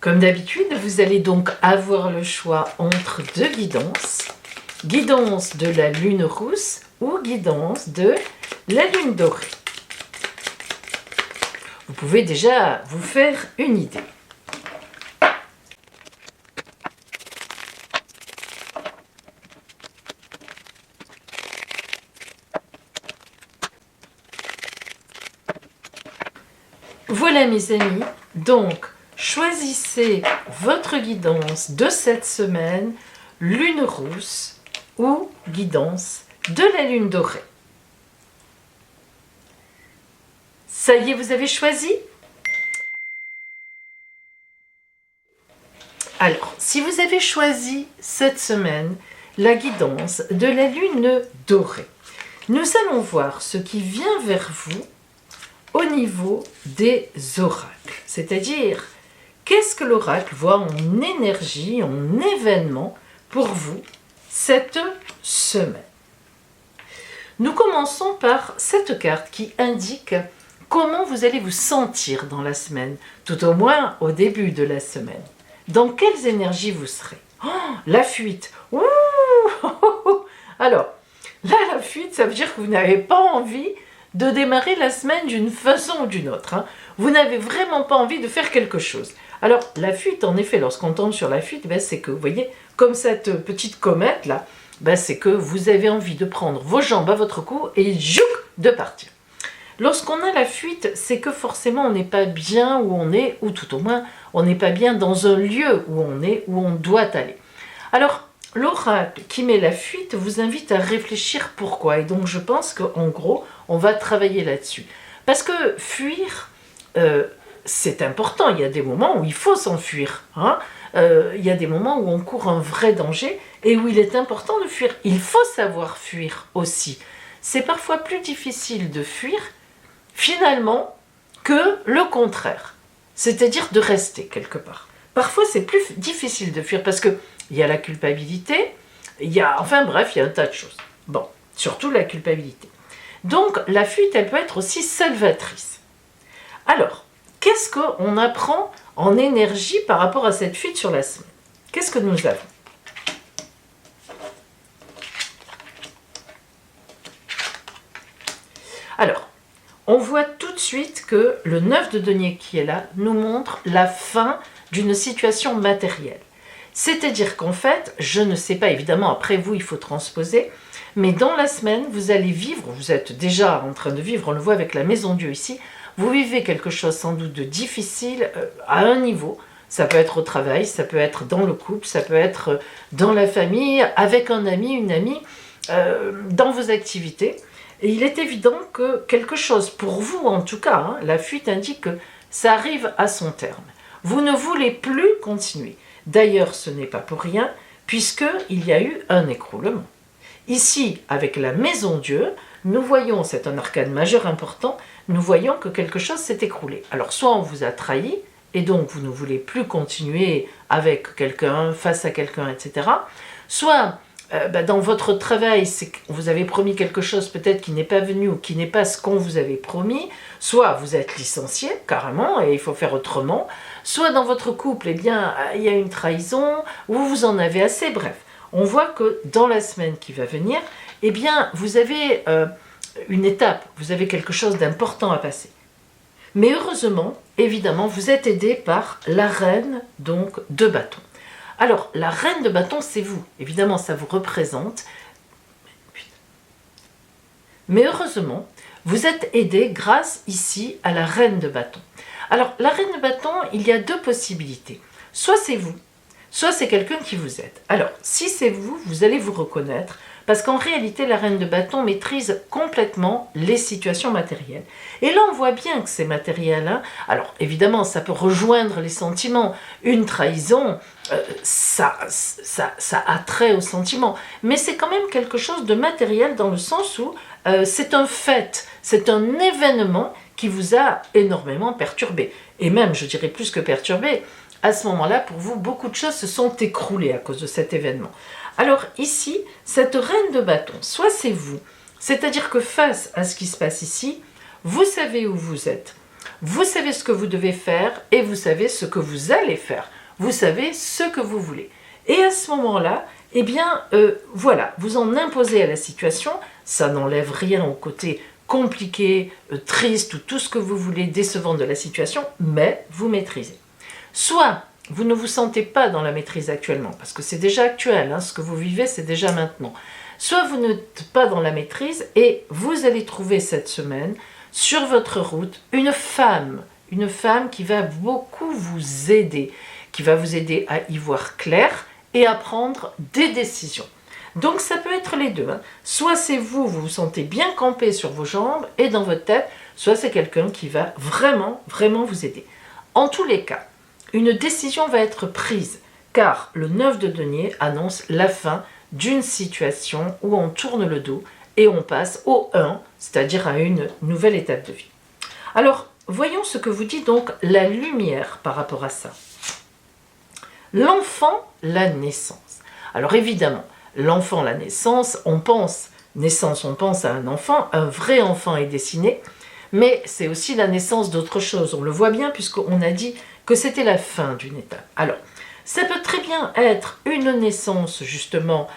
S1: Comme d'habitude, vous allez donc avoir le choix entre deux guidances. Guidance de la lune rousse ou guidance de la lune dorée. Vous pouvez déjà vous faire une idée. Voilà mes amis, donc choisissez votre guidance de cette semaine, lune rousse ou guidance de la lune dorée. Ça y est, vous avez choisi? Alors, si vous avez choisi cette semaine la guidance de la lune dorée, Nous allons voir ce qui vient vers vous au niveau des oracles. C'est-à-dire, qu'est-ce que l'oracle voit en énergie, en événement pour vous cette semaine. Nous commençons par cette carte qui indique comment vous allez vous sentir dans la semaine, tout au moins au début de la semaine. Dans quelles énergies vous serez? La fuite. Ouh. Alors, là, la fuite, ça veut dire que vous n'avez pas envie de démarrer la semaine d'une façon ou d'une autre. Vous n'avez vraiment pas envie de faire quelque chose. Alors, la fuite, en effet, lorsqu'on tombe sur la fuite, c'est que, vous voyez, comme cette petite comète, là, c'est que vous avez envie de prendre vos jambes à votre cou et jouc, de partir. Lorsqu'on a la fuite, c'est que forcément, on n'est pas bien où on est, ou tout au moins, on n'est pas bien dans un lieu où on est, où on doit aller. Alors, l'oracle qui met la fuite vous invite à réfléchir pourquoi. Et donc, je pense qu'en gros, on va travailler là-dessus. Parce que fuir, c'est important. Il y a des moments où il faut s'enfuir. Il y a des moments où on court un vrai danger et où il est important de fuir. Il faut savoir fuir aussi. C'est parfois plus difficile de fuir, finalement, que le contraire. C'est-à-dire de rester quelque part. Parfois, c'est plus difficile de fuir parce qu'il y a la culpabilité, il y a un tas de choses. Bon, surtout la culpabilité. Donc, la fuite, elle peut être aussi salvatrice. Alors, qu'est-ce qu'on apprend en énergie par rapport à cette fuite sur la semaine? Qu'est-ce que nous avons? Alors, on voit tout de suite que le 9 de denier qui est là nous montre la fin d'une situation matérielle. C'est-à-dire qu'en fait, je ne sais pas, évidemment, après vous, il faut transposer, mais dans la semaine, vous allez vivre, vous êtes déjà en train de vivre, on le voit avec la Maison Dieu ici, vous vivez quelque chose sans doute de difficile à un niveau. Ça peut être au travail, ça peut être dans le couple, ça peut être dans la famille, avec un ami, une amie, dans vos activités. Et il est évident que quelque chose, pour vous en tout cas, la fuite indique que ça arrive à son terme. Vous ne voulez plus continuer. D'ailleurs, ce n'est pas pour rien, puisqu'il y a eu un écroulement. Ici, avec la Maison Dieu, nous voyons, c'est un arcane majeur important, nous voyons que quelque chose s'est écroulé. Alors, soit on vous a trahi, et donc vous ne voulez plus continuer avec quelqu'un, face à quelqu'un, etc. Soit, dans votre travail, vous avez promis quelque chose peut-être qui n'est pas venu ou qui n'est pas ce qu'on vous avait promis. Soit vous êtes licencié, carrément, et il faut faire autrement. Soit dans votre couple, il y a une trahison, ou vous en avez assez, bref. On voit que dans la semaine qui va venir, vous avez une étape, vous avez quelque chose d'important à passer. Mais heureusement, évidemment, vous êtes aidé par la reine donc, de bâton. Alors, la reine de bâton, c'est vous. Évidemment, ça vous représente. Mais heureusement, vous êtes aidé grâce ici à la reine de bâton. Alors, la reine de bâton, il y a deux possibilités. Soit c'est vous, soit c'est quelqu'un qui vous aide. Alors, si c'est vous, vous allez vous reconnaître, parce qu'en réalité, la reine de bâton maîtrise complètement les situations matérielles. Et là, on voit bien que c'est matériel. Alors, évidemment, ça peut rejoindre les sentiments. Une trahison, ça a trait aux sentiments. Mais c'est quand même quelque chose de matériel dans le sens où c'est un fait, c'est un événement qui vous a énormément perturbé. Et même, je dirais plus que perturbé, à ce moment-là, pour vous, beaucoup de choses se sont écroulées à cause de cet événement. Alors ici, cette reine de bâton, soit c'est vous, c'est-à-dire que face à ce qui se passe ici, vous savez où vous êtes, vous savez ce que vous devez faire et vous savez ce que vous allez faire, vous savez ce que vous voulez. Et à ce moment-là, voilà, vous en imposez à la situation, ça n'enlève rien au côté compliqué, triste ou tout ce que vous voulez, décevant de la situation, mais vous maîtrisez. Soit vous ne vous sentez pas dans la maîtrise actuellement, parce que c'est déjà actuel, ce que vous vivez, c'est déjà maintenant. Soit vous n'êtes pas dans la maîtrise et vous allez trouver cette semaine, sur votre route, une femme qui va beaucoup vous aider, qui va vous aider à y voir clair et à prendre des décisions. Donc ça peut être les deux. Soit c'est vous vous sentez bien campé sur vos jambes et dans votre tête, soit c'est quelqu'un qui va vraiment, vraiment vous aider. En tous les cas, une décision va être prise, car le 9 de denier annonce la fin d'une situation où on tourne le dos et on passe au 1, c'est-à-dire à une nouvelle étape de vie. Alors, voyons ce que vous dit donc la lumière par rapport à ça. L'enfant, la naissance. Alors évidemment, l'enfant, la naissance, on pense naissance, on pense à un enfant, un vrai enfant est dessiné, mais c'est aussi la naissance d'autre chose. On le voit bien puisqu'on a dit que c'était la fin d'une étape. Alors, ça peut très bien être une naissance justement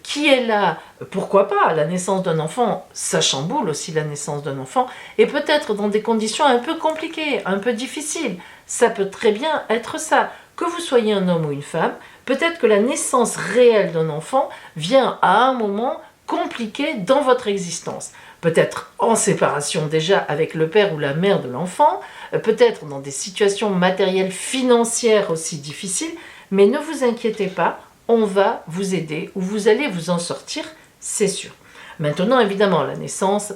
S1: qui est là, pourquoi pas, la naissance d'un enfant, ça chamboule aussi la naissance d'un enfant, et peut-être dans des conditions un peu compliquées, un peu difficiles. Ça peut très bien être ça. Que vous soyez un homme ou une femme, peut-être que la naissance réelle d'un enfant vient à un moment compliqué dans votre existence. Peut-être en séparation déjà avec le père ou la mère de l'enfant, peut-être dans des situations matérielles, financières aussi difficiles, mais ne vous inquiétez pas, on va vous aider ou vous allez vous en sortir, c'est sûr. Maintenant, évidemment, la naissance,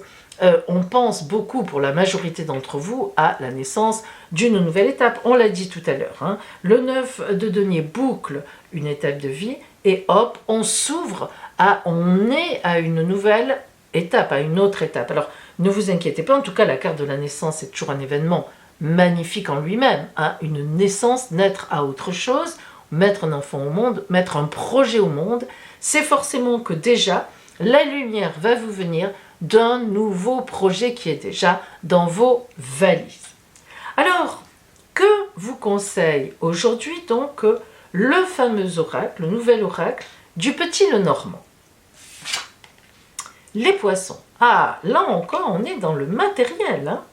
S1: on pense beaucoup pour la majorité d'entre vous à la naissance d'une nouvelle étape. On l'a dit tout à l'heure, hein. Le 9 de denier boucle une étape de vie et hop, on s'ouvre, on est à une nouvelle étape, à une autre étape. Alors, ne vous inquiétez pas, en tout cas, la carte de la naissance est toujours un événement magnifique en lui-même, hein. Une naissance, naître à autre chose, mettre un enfant au monde, mettre un projet au monde, c'est forcément que déjà, la lumière va vous venir d'un nouveau projet qui est déjà dans vos valises. Alors, que vous conseille aujourd'hui donc le fameux oracle, le nouvel oracle du petit Lenormand? Les poissons. Ah, là encore, on est dans le matériel, hein.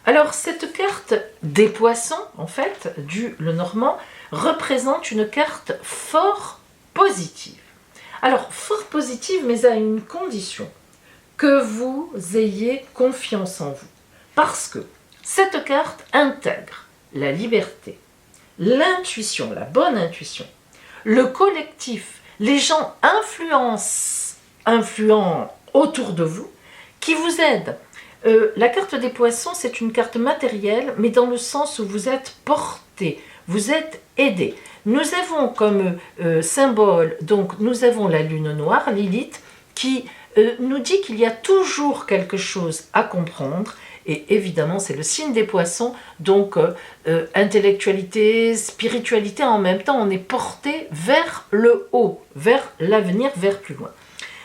S1: Alors, cette carte des poissons, en fait, du Lenormand, représente une carte fort positive. Alors, fort positive, mais à une condition, que vous ayez confiance en vous. Parce que cette carte intègre la liberté, l'intuition, la bonne intuition, le collectif, les gens influents autour de vous, qui vous aident. La carte des poissons, c'est une carte matérielle, mais dans le sens où vous êtes porté, vous êtes aidé. Nous avons comme symbole, donc nous avons la lune noire, Lilith, qui nous dit qu'il y a toujours quelque chose à comprendre, et évidemment c'est le signe des poissons, donc intellectualité, spiritualité, en même temps on est porté vers le haut, vers l'avenir, vers plus loin.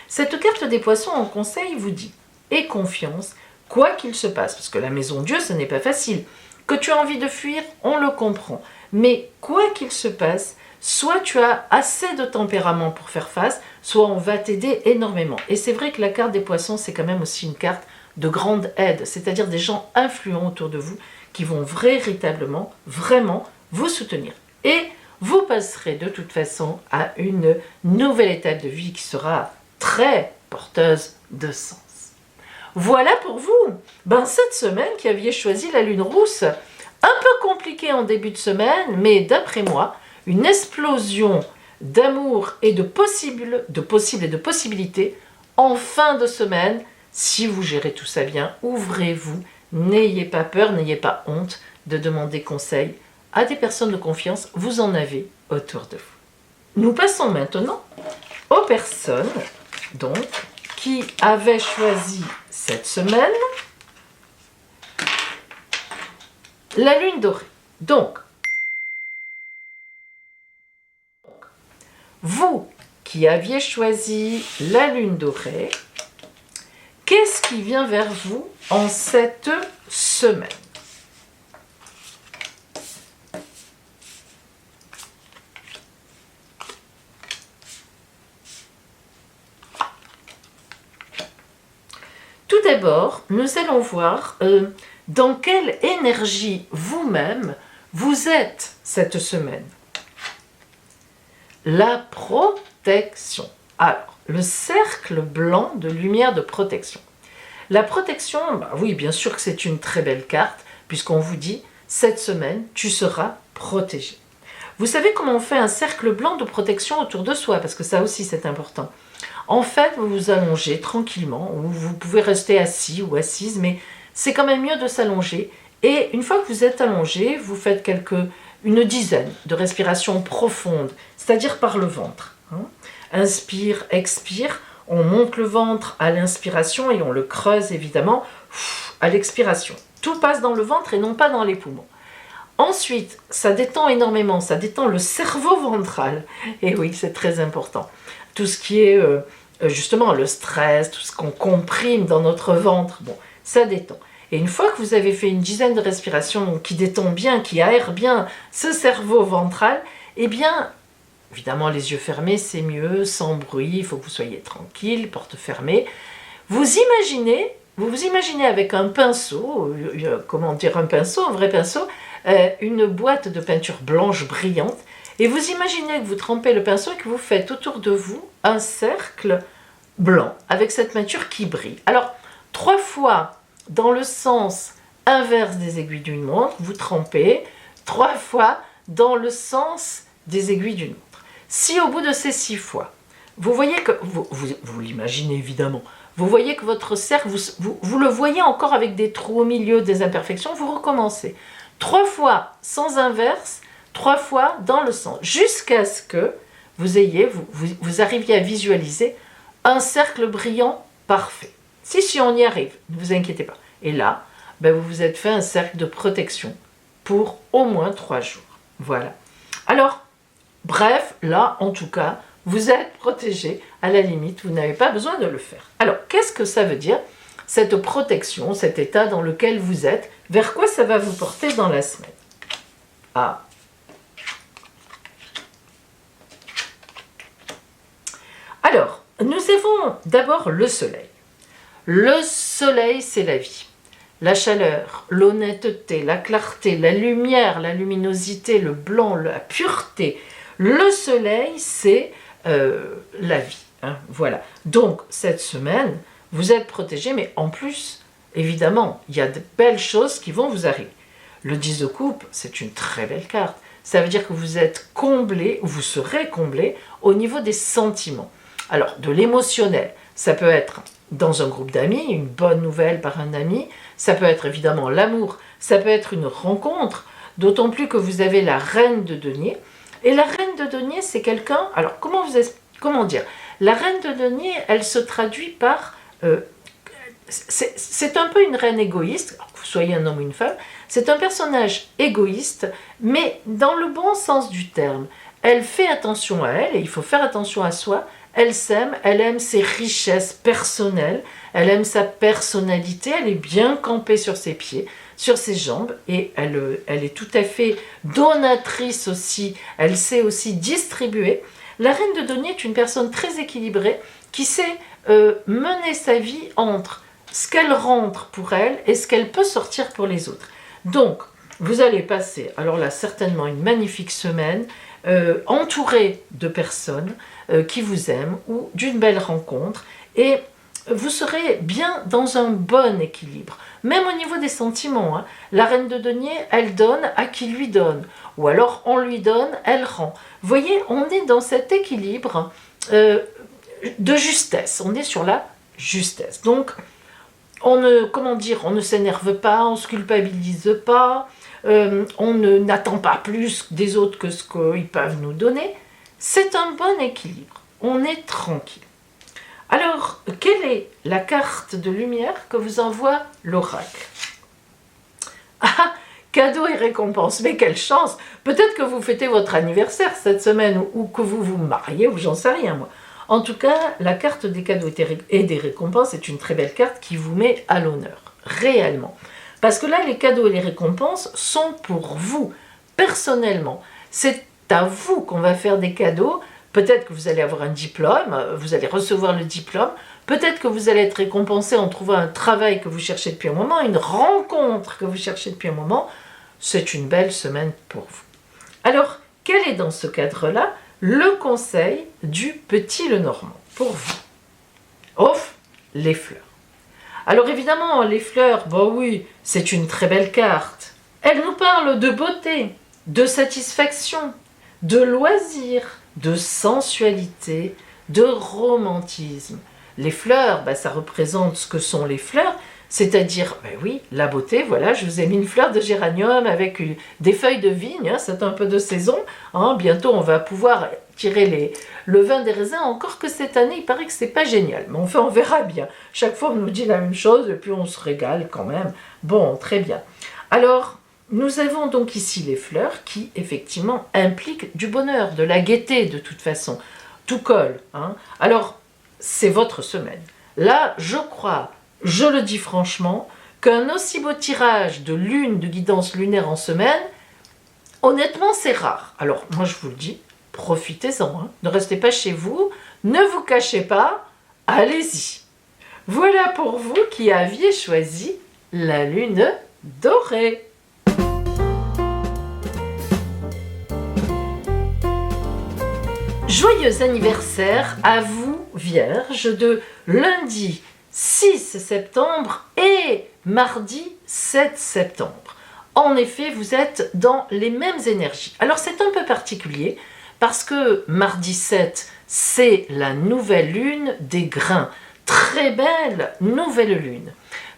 S1: Cette carte des poissons en conseil vous dit, aie confiance, quoi qu'il se passe, parce que la maison Dieu ce n'est pas facile, que tu as envie de fuir, on le comprend, mais quoi qu'il se passe, soit tu as assez de tempérament pour faire face, soit on va t'aider énormément. Et c'est vrai que la carte des poissons, c'est quand même aussi une carte de grande aide, c'est-à-dire des gens influents autour de vous qui vont véritablement, vraiment vous soutenir. Et vous passerez de toute façon à une nouvelle étape de vie qui sera très porteuse de sens. Voilà pour vous, cette semaine qui aviez choisi la lune rousse, un peu compliquée en début de semaine, mais d'après moi, une explosion d'amour et de possibilités en fin de semaine. Si vous gérez tout ça bien, ouvrez-vous, n'ayez pas peur, n'ayez pas honte de demander conseil à des personnes de confiance, vous en avez autour de vous. Nous passons maintenant aux personnes donc qui avaient choisi cette semaine la lune dorée. Donc, vous qui aviez choisi la lune dorée, qu'est-ce qui vient vers vous en cette semaine? Tout d'abord, nous allons voir dans quelle énergie vous-même vous êtes cette semaine. La protection. Alors, le cercle blanc de lumière de protection. La protection, oui, bien sûr que c'est une très belle carte, puisqu'on vous dit, cette semaine, tu seras protégé. Vous savez comment on fait un cercle blanc de protection autour de soi, parce que ça aussi c'est important. En fait, vous vous allongez tranquillement, ou vous pouvez rester assis ou assise, mais c'est quand même mieux de s'allonger. Et une fois que vous êtes allongé, vous faites une dizaine de respirations profondes, c'est-à-dire par le ventre. Inspire, expire. On monte le ventre à l'inspiration et on le creuse évidemment à l'expiration. Tout passe dans le ventre et non pas dans les poumons. Ensuite, ça détend énormément, ça détend le cerveau ventral. Et oui, c'est très important. Tout ce qui est justement le stress, tout ce qu'on comprime dans notre ventre, bon, ça détend. Et une fois que vous avez fait une dizaine de respirations qui détend bien, qui aère bien ce cerveau ventral, eh bien, évidemment, les yeux fermés, c'est mieux, sans bruit, il faut que vous soyez tranquille, porte fermée. Vous vous imaginez avec un pinceau, comment dire un pinceau, un vrai pinceau, une boîte de peinture blanche brillante, et vous imaginez que vous trempez le pinceau et que vous faites autour de vous un cercle blanc avec cette peinture qui brille. Alors, 3 fois dans le sens inverse des aiguilles d'une montre, vous trempez, 3 fois dans le sens des aiguilles d'une montre. Si au bout de ces 6 fois, vous voyez que, vous l'imaginez évidemment, vous voyez que votre cercle, vous le voyez encore avec des trous au milieu, des imperfections, vous recommencez. 3 fois sans inverse, 3 fois dans le sens, jusqu'à ce que vous arriviez à visualiser un cercle brillant parfait. Si on y arrive, ne vous inquiétez pas. Et là, vous vous êtes fait un cercle de protection pour au moins 3 jours. Voilà. Alors, bref, là, en tout cas, vous êtes protégé. À la limite, vous n'avez pas besoin de le faire. Alors, qu'est-ce que ça veut dire, cette protection, cet état dans lequel vous êtes? Vers quoi ça va vous porter dans la semaine? Ah. Alors, nous avons d'abord le soleil. Le soleil, c'est la vie. La chaleur, l'honnêteté, la clarté, la lumière, la luminosité, le blanc, la pureté. Le soleil, c'est la vie. Hein, voilà. Donc, cette semaine, vous êtes protégés, mais en plus, évidemment, il y a de belles choses qui vont vous arriver. Le 10 de coupe, c'est une très belle carte. Ça veut dire que vous êtes comblé, ou vous serez comblé, au niveau des sentiments. Alors, de l'émotionnel, ça peut être dans un groupe d'amis, une bonne nouvelle par un ami, ça peut être évidemment l'amour, ça peut être une rencontre, d'autant plus que vous avez la reine de denier. Et la reine de denier, c'est quelqu'un... Alors, comment dire? La reine de denier, elle se traduit par... c'est un peu une reine égoïste, que vous soyez un homme ou une femme, c'est un personnage égoïste, mais dans le bon sens du terme. Elle fait attention à elle, et il faut faire attention à soi. Elle s'aime, elle aime ses richesses personnelles, elle aime sa personnalité, elle est bien campée sur ses pieds, sur ses jambes, et elle est tout à fait donatrice aussi, elle sait aussi distribuer. La reine de denier est une personne très équilibrée qui sait mener sa vie entre ce qu'elle rentre pour elle et ce qu'elle peut sortir pour les autres. Donc, vous allez passer, alors là, certainement une magnifique semaine, entourée de personnes qui vous aiment ou d'une belle rencontre, et vous serez bien dans un bon équilibre. Même au niveau des sentiments, hein. La reine de denier, elle donne à qui lui donne, ou alors on lui donne, elle rend. Vous voyez, on est dans cet équilibre de justesse, on est sur la justesse. Donc, on ne s'énerve pas, on ne se culpabilise pas, on n'attend pas plus des autres que ce qu'ils peuvent nous donner. C'est un bon équilibre, on est tranquille. Alors, quelle est la carte de lumière que vous envoie l'oracle? Ah, cadeau et récompense, mais quelle chance! Peut-être que vous fêtez votre anniversaire cette semaine, ou que vous vous mariez, ou j'en sais rien moi. En tout cas, la carte des cadeaux et des récompenses est une très belle carte qui vous met à l'honneur, réellement. Parce que là, les cadeaux et les récompenses sont pour vous, personnellement. C'est à vous qu'on va faire des cadeaux. Peut-être que vous allez avoir un diplôme, vous allez recevoir le diplôme. Peut-être que vous allez être récompensé en trouvant un travail que vous cherchez depuis un moment, une rencontre que vous cherchez depuis un moment. C'est une belle semaine pour vous. Alors, quel est dans ce cadre-là le conseil du petit Lenormand pour vous? Ouf, les fleurs. Alors évidemment, les fleurs, oui, c'est une très belle carte. Elle nous parle de beauté, de satisfaction, de loisir, de sensualité, de romantisme. Les fleurs, ça représente ce que sont les fleurs, c'est-à-dire, oui, la beauté. Voilà, je vous ai mis une fleur de géranium avec des feuilles de vigne, hein, c'est un peu de saison. Hein, bientôt, on va pouvoir tirer le vin des raisins, encore que cette année, il paraît que c'est pas génial. Mais enfin, on verra bien. Chaque fois, on nous dit la même chose, et puis on se régale quand même. Bon, très bien. Alors, nous avons donc ici les fleurs qui, effectivement, impliquent du bonheur, de la gaieté, de toute façon. Tout colle, hein. Alors, c'est votre semaine. Là, je crois, je le dis franchement, qu'un aussi beau tirage de lune, de guidance lunaire en semaine, honnêtement, c'est rare. Alors, moi, je vous le dis, profitez-en, hein. Ne restez pas chez vous, ne vous cachez pas, allez-y. Voilà pour vous qui aviez choisi la lune dorée. Joyeux anniversaire à vous, Vierge, de lundi 6 septembre et mardi 7 septembre. En effet, vous êtes dans les mêmes énergies. Alors c'est un peu particulier parce que mardi 7, c'est la nouvelle lune des grains. Très belle nouvelle lune.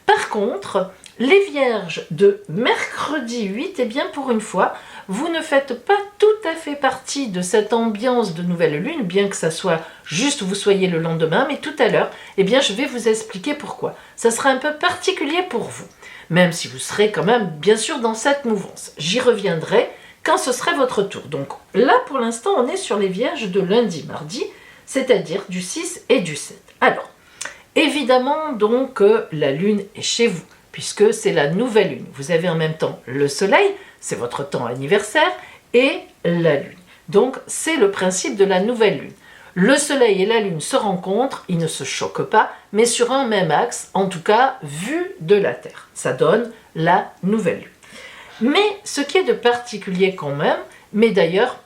S1: Par contre, les vierges de mercredi 8, eh bien pour une fois, vous ne faites pas tout à fait partie de cette ambiance de nouvelle lune, bien que ça soit juste vous soyez le lendemain, mais tout à l'heure, eh bien je vais vous expliquer pourquoi. Ça sera un peu particulier pour vous, même si vous serez quand même bien sûr dans cette mouvance. J'y reviendrai quand ce sera votre tour. Donc là pour l'instant on est sur les vierges de lundi, mardi, c'est-à-dire du 6 et du 7. Alors, évidemment donc la lune est chez vous, puisque c'est la nouvelle lune. Vous avez en même temps le soleil, c'est votre temps anniversaire, et la lune. Donc c'est le principe de la nouvelle lune. Le soleil et la lune se rencontrent, ils ne se choquent pas, mais sur un même axe, en tout cas vu de la Terre. Ça donne la nouvelle lune. Mais ce qui est de particulier quand même, mais d'ailleurs,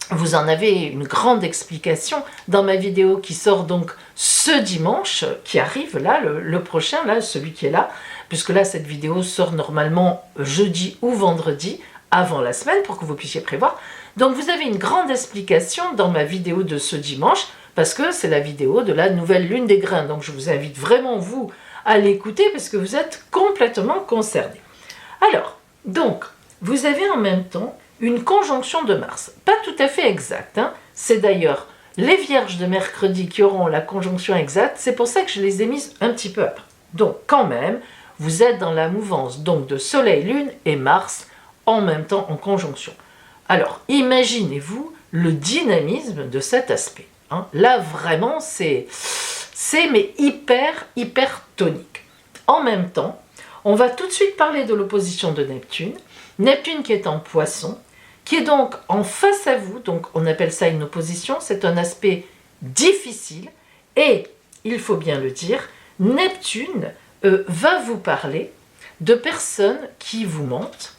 S1: vous en avez une grande explication dans ma vidéo qui sort donc ce dimanche, qui arrive là, le prochain, là, celui qui est là, puisque là, cette vidéo sort normalement jeudi ou vendredi, avant la semaine, pour que vous puissiez prévoir. Donc, vous avez une grande explication dans ma vidéo de ce dimanche, parce que c'est la vidéo de la nouvelle lune des grains. Donc, je vous invite vraiment, vous, à l'écouter, parce que vous êtes complètement concernés. Alors, donc, vous avez en même temps une conjonction de Mars. Pas tout à fait exacte, hein. C'est d'ailleurs les vierges de mercredi qui auront la conjonction exacte. C'est pour ça que je les ai mises un petit peu après. Donc, quand même, vous êtes dans la mouvance donc de Soleil, Lune et Mars en même temps en conjonction. Alors, imaginez-vous le dynamisme de cet aspect, hein. Là, vraiment, c'est mais hyper tonique. En même temps, on va tout de suite parler de l'opposition de Neptune. Neptune qui est en Poisson, qui est donc en face à vous, donc on appelle ça une opposition, c'est un aspect difficile, et, il faut bien le dire, Neptune va vous parler de personnes qui vous mentent,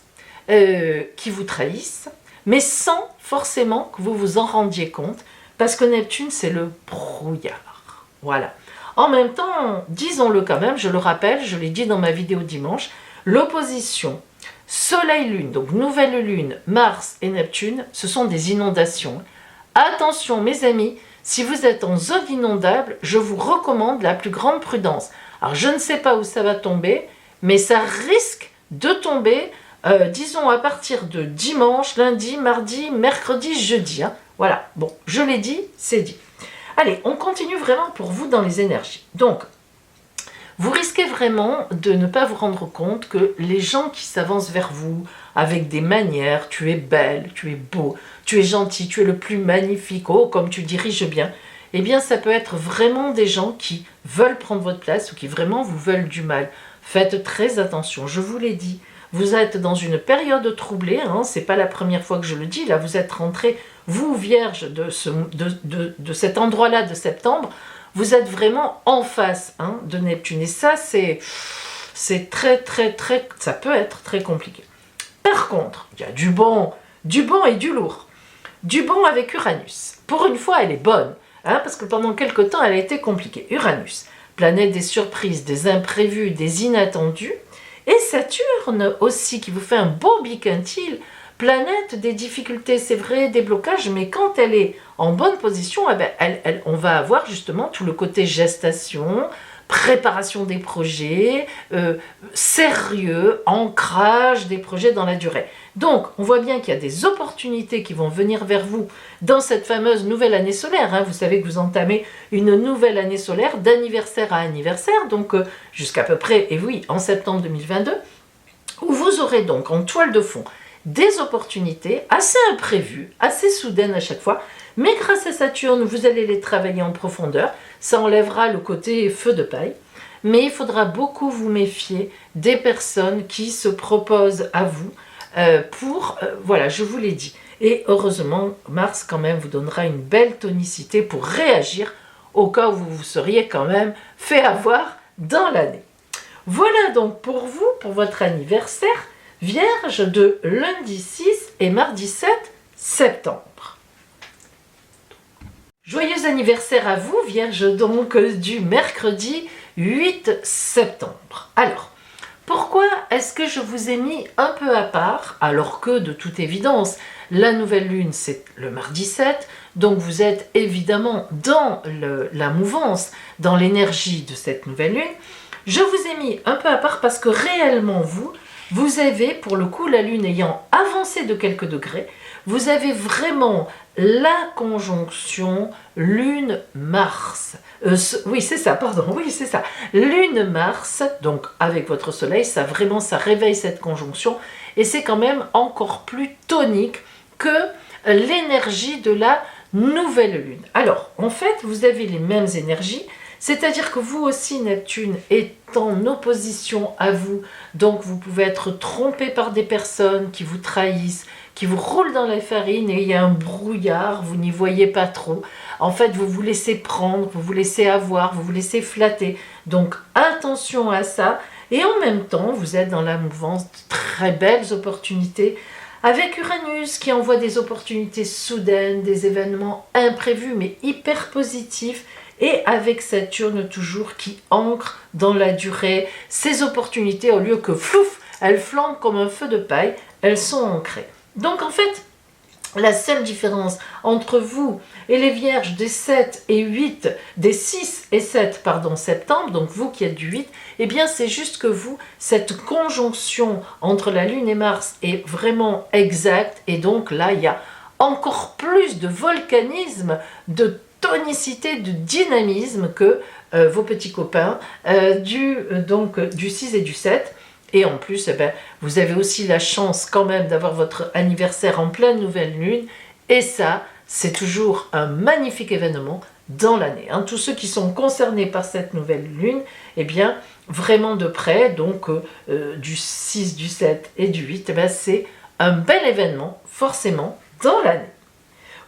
S1: qui vous trahissent, mais sans forcément que vous vous en rendiez compte, parce que Neptune, c'est le brouillard. Voilà. En même temps, disons-le quand même, je le rappelle, je l'ai dit dans ma vidéo dimanche, l'opposition Soleil-Lune, donc nouvelle Lune, Mars et Neptune, ce sont des inondations. Attention mes amis, si vous êtes en zone inondable, je vous recommande la plus grande prudence. Alors je ne sais pas où ça va tomber, mais ça risque de tomber, disons à partir de dimanche, lundi, mardi, mercredi, jeudi. Hein. Voilà, bon, je l'ai dit, c'est dit. Allez, on continue vraiment pour vous dans les énergies. Donc, vous risquez vraiment de ne pas vous rendre compte que les gens qui s'avancent vers vous avec des manières, tu es belle, tu es beau, tu es gentil, tu es le plus magnifique, oh comme tu diriges bien, eh bien ça peut être vraiment des gens qui veulent prendre votre place ou qui vraiment vous veulent du mal. Faites très attention, je vous l'ai dit, vous êtes dans une période troublée, hein, c'est pas la première fois que je le dis, là vous êtes rentrés, vous vierge de cet endroit-là de septembre, vous êtes vraiment en face hein, de Neptune. Et ça, c'est très, ça peut être très compliqué. Par contre, il y a du bon et du lourd. Du bon avec Uranus. Pour une fois, elle est bonne, hein, parce que pendant quelque temps, elle a été compliquée. Uranus, planète des surprises, des imprévus, des inattendus. Et Saturne aussi, qui vous fait un beau biquintile, planète des difficultés, c'est vrai, des blocages, mais quand elle est en bonne position, eh ben, on va avoir justement tout le côté gestation, préparation des projets, sérieux, ancrage des projets dans la durée. Donc, on voit bien qu'il y a des opportunités qui vont venir vers vous dans cette fameuse nouvelle année solaire. Hein. Vous savez que vous entamez une nouvelle année solaire d'anniversaire à anniversaire, donc jusqu'à peu près, et oui, en septembre 2022, où vous aurez donc en toile de fond des opportunités assez imprévues, assez soudaines à chaque fois, mais grâce à Saturne, vous allez les travailler en profondeur, ça enlèvera le côté feu de paille, mais il faudra beaucoup vous méfier des personnes qui se proposent à vous voilà, je vous l'ai dit. Et heureusement, Mars quand même vous donnera une belle tonicité pour réagir au cas où vous vous seriez quand même fait avoir dans l'année. Voilà donc pour vous, pour votre anniversaire, Vierge de lundi 6 et mardi 7 septembre. Joyeux anniversaire à vous, Vierge, donc du mercredi 8 septembre. Alors, pourquoi est-ce que je vous ai mis un peu à part, alors que de toute évidence, la nouvelle lune c'est le mardi 7, donc vous êtes évidemment dans la mouvance, dans l'énergie de cette nouvelle lune. Je vous ai mis un peu à part parce que réellement vous avez, pour le coup, la lune ayant avancé de quelques degrés, vous avez vraiment la conjonction Lune-Mars. Oui, c'est ça, pardon, oui, c'est ça. Lune-Mars, donc avec votre soleil, ça réveille cette conjonction et c'est quand même encore plus tonique que l'énergie de la nouvelle lune. Alors, en fait, vous avez les mêmes énergies, c'est-à-dire que vous aussi, Neptune est en opposition à vous, donc vous pouvez être trompé par des personnes qui vous trahissent, qui vous roulent dans la farine et il y a un brouillard, vous n'y voyez pas trop. En fait, vous vous laissez prendre, vous vous laissez avoir, vous vous laissez flatter. Donc attention à ça. Et en même temps, vous êtes dans la mouvance de très belles opportunités avec Uranus qui envoie des opportunités soudaines, des événements imprévus mais hyper positifs. Et avec Saturne toujours qui ancre dans la durée ces opportunités, au lieu que flouf, elles flambent comme un feu de paille, elles sont ancrées. Donc en fait, la seule différence entre vous et les Vierges des 7 et 8, des 6 et 7, pardon, septembre, donc vous qui êtes du 8, eh bien c'est juste que vous, cette conjonction entre la Lune et Mars est vraiment exacte, et donc là il y a encore plus de volcanisme, de tonicité, de dynamisme que vos petits copains du 6 et du 7. Et en plus, eh ben, vous avez aussi la chance quand même d'avoir votre anniversaire en pleine nouvelle lune. Et ça, c'est toujours un magnifique événement dans l'année. Hein. Tous ceux qui sont concernés par cette nouvelle lune, eh bien, vraiment de près, donc du 6, du 7 et du 8, eh ben, c'est un bel événement, forcément, dans l'année.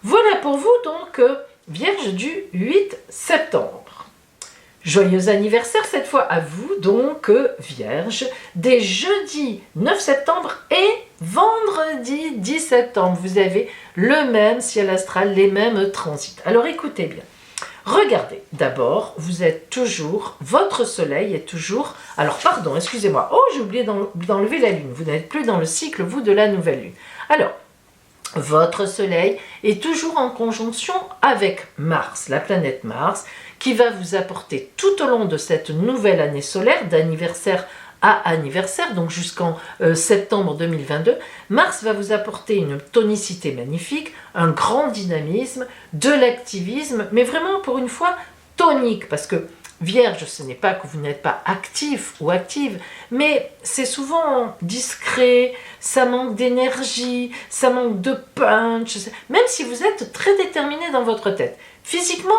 S1: Voilà pour vous, donc, Vierge du 8 septembre. Joyeux anniversaire cette fois à vous, donc Vierge, des jeudi 9 septembre et vendredi 10 septembre. Vous avez le même ciel astral, les mêmes transits. Alors écoutez bien, regardez, d'abord, vous êtes toujours, votre soleil est toujours, alors pardon, excusez-moi, oh j'ai oublié d'enlever la lune, vous n'êtes plus dans le cycle, vous, de la nouvelle lune. Alors, votre soleil est toujours en conjonction avec Mars, la planète Mars, qui va vous apporter tout au long de cette nouvelle année solaire, d'anniversaire à anniversaire, donc jusqu'en septembre 2022, Mars va vous apporter une tonicité magnifique, un grand dynamisme, de l'activisme, mais vraiment pour une fois tonique, parce que Vierge, ce n'est pas que vous n'êtes pas actif ou active, mais c'est souvent discret, ça manque d'énergie, ça manque de punch, même si vous êtes très déterminé dans votre tête. Physiquement,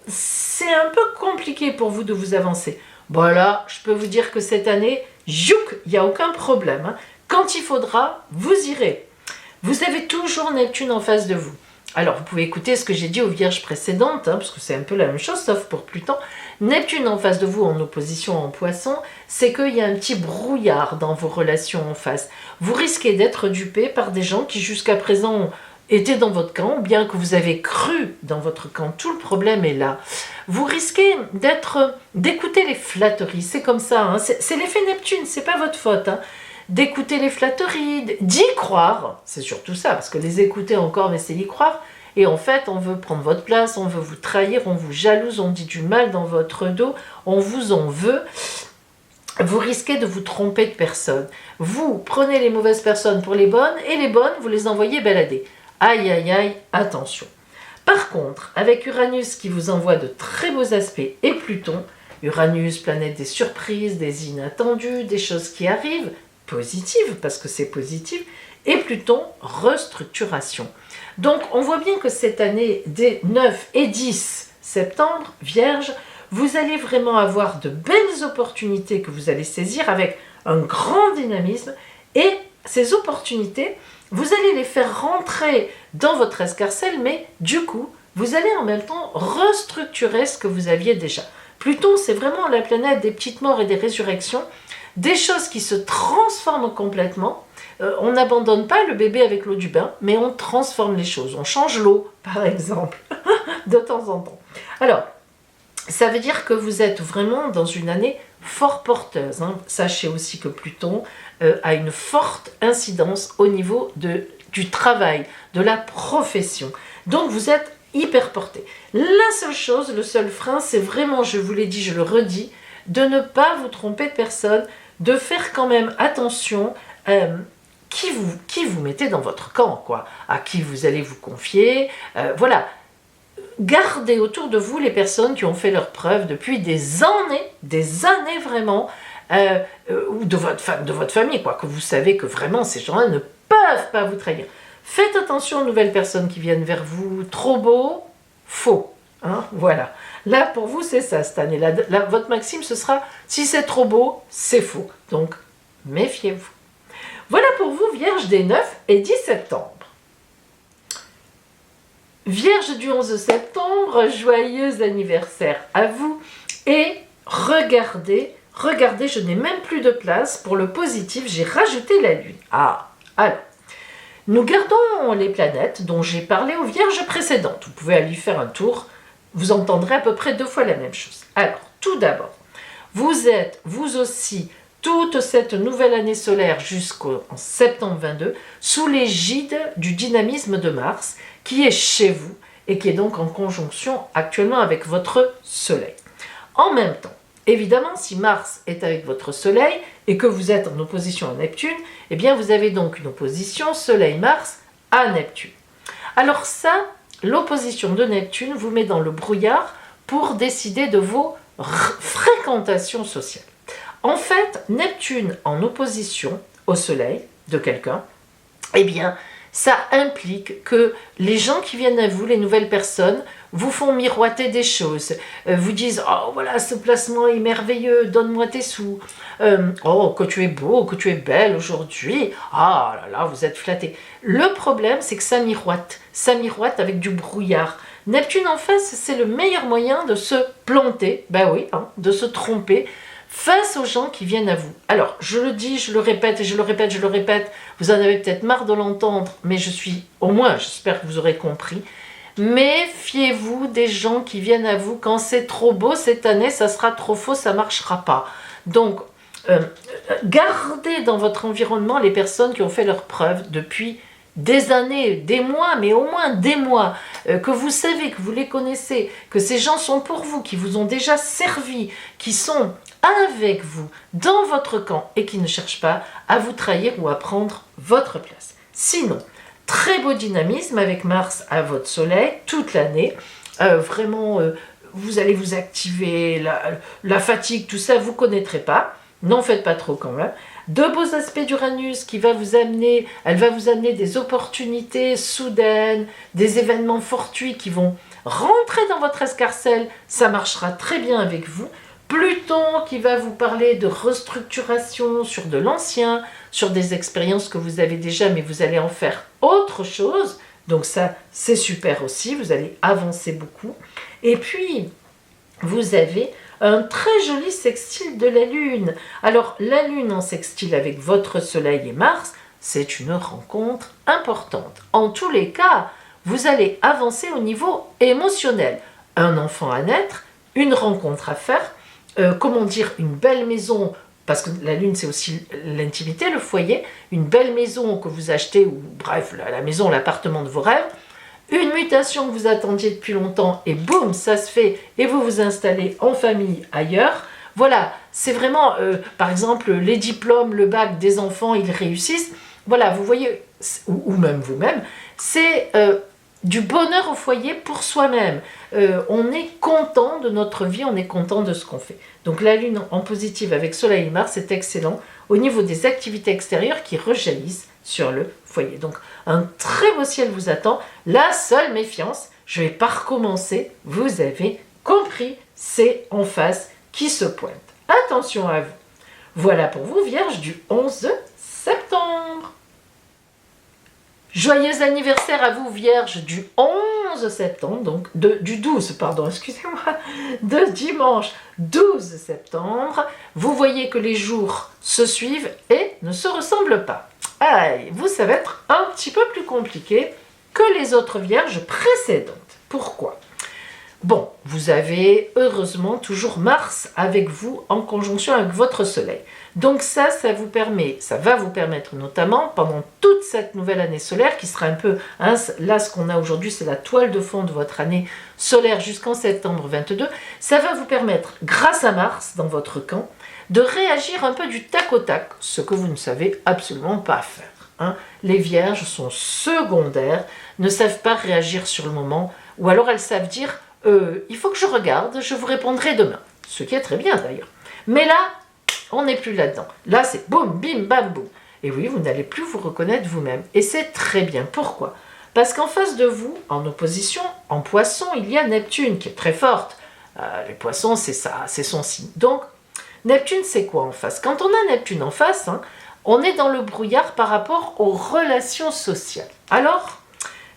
S1: c'est un peu compliqué pour vous de vous avancer. Voilà, je peux vous dire que cette année, jouk, il n'y a aucun problème. Hein. Quand il faudra, vous irez. Vous avez toujours Neptune en face de vous. Alors, vous pouvez écouter ce que j'ai dit aux Vierges précédentes, hein, parce que c'est un peu la même chose, sauf pour Pluton. Neptune en face de vous, en opposition en Poisson, c'est qu'il y a un petit brouillard dans vos relations en face. Vous risquez d'être dupé par des gens qui jusqu'à présent étaient dans votre camp, bien que vous avez cru dans votre camp. Tout le problème est là. Vous risquez d'écouter les flatteries, c'est comme ça, hein, c'est l'effet Neptune, c'est pas votre faute, hein. D'écouter les flatteries, d'y croire, c'est surtout ça, parce que les écouter encore, mais c'est y croire, et en fait on veut prendre votre place, on veut vous trahir, on vous jalouse, on dit du mal dans votre dos, on vous en veut. Vous risquez de vous tromper de personne. Vous prenez les mauvaises personnes pour les bonnes, et les bonnes, vous les envoyez balader. Aïe, aïe, aïe, attention. Par contre, avec Uranus qui vous envoie de très beaux aspects, et Pluton, Uranus, planète des surprises, des inattendus, des choses qui arrivent, positives, parce que c'est positif, et Pluton, restructuration. Donc, on voit bien que cette année, des 9 et 10 septembre, Vierge, vous allez vraiment avoir de belles opportunités que vous allez saisir avec un grand dynamisme, et ces opportunités, vous allez les faire rentrer dans votre escarcelle, mais du coup, vous allez en même temps restructurer ce que vous aviez déjà. Pluton, c'est vraiment la planète des petites morts et des résurrections, des choses qui se transforment complètement. On n'abandonne pas le bébé avec l'eau du bain, mais on transforme les choses. On change l'eau, par exemple, de temps en temps. Alors, ça veut dire que vous êtes vraiment dans une année fort porteuse. Sachez aussi que Pluton a une forte incidence au niveau du travail, de la profession. Donc vous êtes hyper porté. La seule chose, le seul frein, c'est vraiment, je vous l'ai dit, je le redis, de ne pas vous tromper de personne, de faire quand même attention qui vous mettez dans votre camp, quoi, à qui vous allez vous confier, voilà. Gardez autour de vous les personnes qui ont fait leurs preuves depuis des années vraiment, ou de votre famille, quoi, que vous savez que vraiment ces gens-là ne peuvent pas vous trahir. Faites attention aux nouvelles personnes qui viennent vers vous, trop beau, faux. Voilà. Là, pour vous, c'est ça cette année. Votre maxime, ce sera, si c'est trop beau, c'est faux. Donc, méfiez-vous. Voilà pour vous, Vierge des 9 et 10 septembre. Vierge du 11 septembre, joyeux anniversaire à vous. Et regardez, je n'ai même plus de place pour le positif, j'ai rajouté la Lune. Alors, nous gardons les planètes dont j'ai parlé aux Vierges précédentes. Vous pouvez aller faire un tour, vous entendrez à peu près 2 fois la même chose. Alors, tout d'abord, vous êtes, vous aussi, toute cette nouvelle année solaire jusqu'en septembre 22, sous l'égide du dynamisme de Mars, qui est chez vous et qui est donc en conjonction actuellement avec votre Soleil. En même temps, évidemment, si Mars est avec votre Soleil et que vous êtes en opposition à Neptune, eh bien vous avez donc une opposition Soleil-Mars à Neptune. Alors ça, l'opposition de Neptune vous met dans le brouillard pour décider de vos fréquentations sociales. En fait, Neptune en opposition au Soleil de quelqu'un, eh bien, ça implique que les gens qui viennent à vous, les nouvelles personnes, vous font miroiter des choses, vous disent « Oh, voilà, ce placement est merveilleux, donne-moi tes sous. Oh, que tu es beau, que tu es belle aujourd'hui. Ah là là, vous êtes flatté. » Le problème, c'est que ça miroite avec du brouillard. Neptune en face, c'est le meilleur moyen de se planter, ben oui, de se tromper, face aux gens qui viennent à vous. Alors, je le dis, je le répète, et je le répète, vous en avez peut-être marre de l'entendre, mais au moins, j'espère que vous aurez compris. Méfiez-vous des gens qui viennent à vous. Quand c'est trop beau cette année, ça sera trop faux, ça ne marchera pas. Donc, gardez dans votre environnement les personnes qui ont fait leurs preuves depuis des années, des mois, mais au moins des mois, que vous savez, que vous les connaissez, que ces gens sont pour vous, qui vous ont déjà servi, qui sont avec vous, dans votre camp, et qui ne cherchent pas à vous trahir ou à prendre votre place. Sinon, très beau dynamisme avec Mars à votre Soleil, toute l'année, vraiment, vous allez vous activer, la fatigue, tout ça, vous ne connaîtrez pas, n'en faites pas trop quand même. De beaux aspects d'Uranus qui va vous amener, elle va vous amener des opportunités soudaines, des événements fortuits qui vont rentrer dans votre escarcelle, ça marchera très bien avec vous. Pluton qui va vous parler de restructuration sur de l'ancien, sur des expériences que vous avez déjà, mais vous allez en faire autre chose. Donc ça, c'est super aussi, vous allez avancer beaucoup. Et puis, vous avez un très joli sextile de la Lune. Alors, la Lune en sextile avec votre Soleil et Mars, c'est une rencontre importante. En tous les cas, vous allez avancer au niveau émotionnel. Un enfant à naître, une rencontre à faire, une belle maison, parce que la Lune c'est aussi l'intimité, le foyer, une belle maison que vous achetez, ou bref, la maison, l'appartement de vos rêves, une mutation que vous attendiez depuis longtemps et boum, ça se fait et vous vous installez en famille ailleurs. Voilà, c'est vraiment, par exemple, les diplômes, le bac des enfants, ils réussissent. Voilà, vous voyez, ou même vous-même, c'est du bonheur au foyer pour soi-même. On est content de notre vie, on est content de ce qu'on fait. Donc la Lune en positive avec Soleil et Mars, c'est excellent au niveau des activités extérieures qui rejaillissent sur le foyer. Donc un très beau ciel vous attend. La seule méfiance, je ne vais pas recommencer, vous avez compris, c'est en face qui se pointe. Attention à vous. Voilà pour vous, Vierge du 11 septembre. Joyeux anniversaire à vous, Vierge du 11 septembre, donc du 12, pardon, excusez-moi, de dimanche 12 septembre. Vous voyez que les jours se suivent et ne se ressemblent pas. Aïe, vous, ça va être un petit peu plus compliqué que les autres Vierges précédentes. Pourquoi ? Bon, vous avez heureusement toujours Mars avec vous en conjonction avec votre Soleil. Donc ça va vous permettre notamment pendant toute cette nouvelle année solaire qui sera un peu, hein, là ce qu'on a aujourd'hui c'est la toile de fond de votre année solaire jusqu'en septembre 22, ça va vous permettre grâce à Mars dans votre camp de réagir un peu du tac au tac, ce que vous ne savez absolument pas faire. Hein. Les Vierges sont secondaires, ne savent pas réagir sur le moment ou alors elles savent dire il faut que je regarde, je vous répondrai demain. Ce qui est très bien d'ailleurs. Mais là, on n'est plus là-dedans. Là, c'est boum, bim, bam, boum. Et oui, vous n'allez plus vous reconnaître vous-même. Et c'est très bien. Pourquoi ? Parce qu'en face de vous, en opposition, en poisson, il y a Neptune qui est très forte. Les poissons, c'est ça, c'est son signe. Donc, Neptune, c'est quoi en face ? Quand on a Neptune en face, hein, on est dans le brouillard par rapport aux relations sociales. Alors,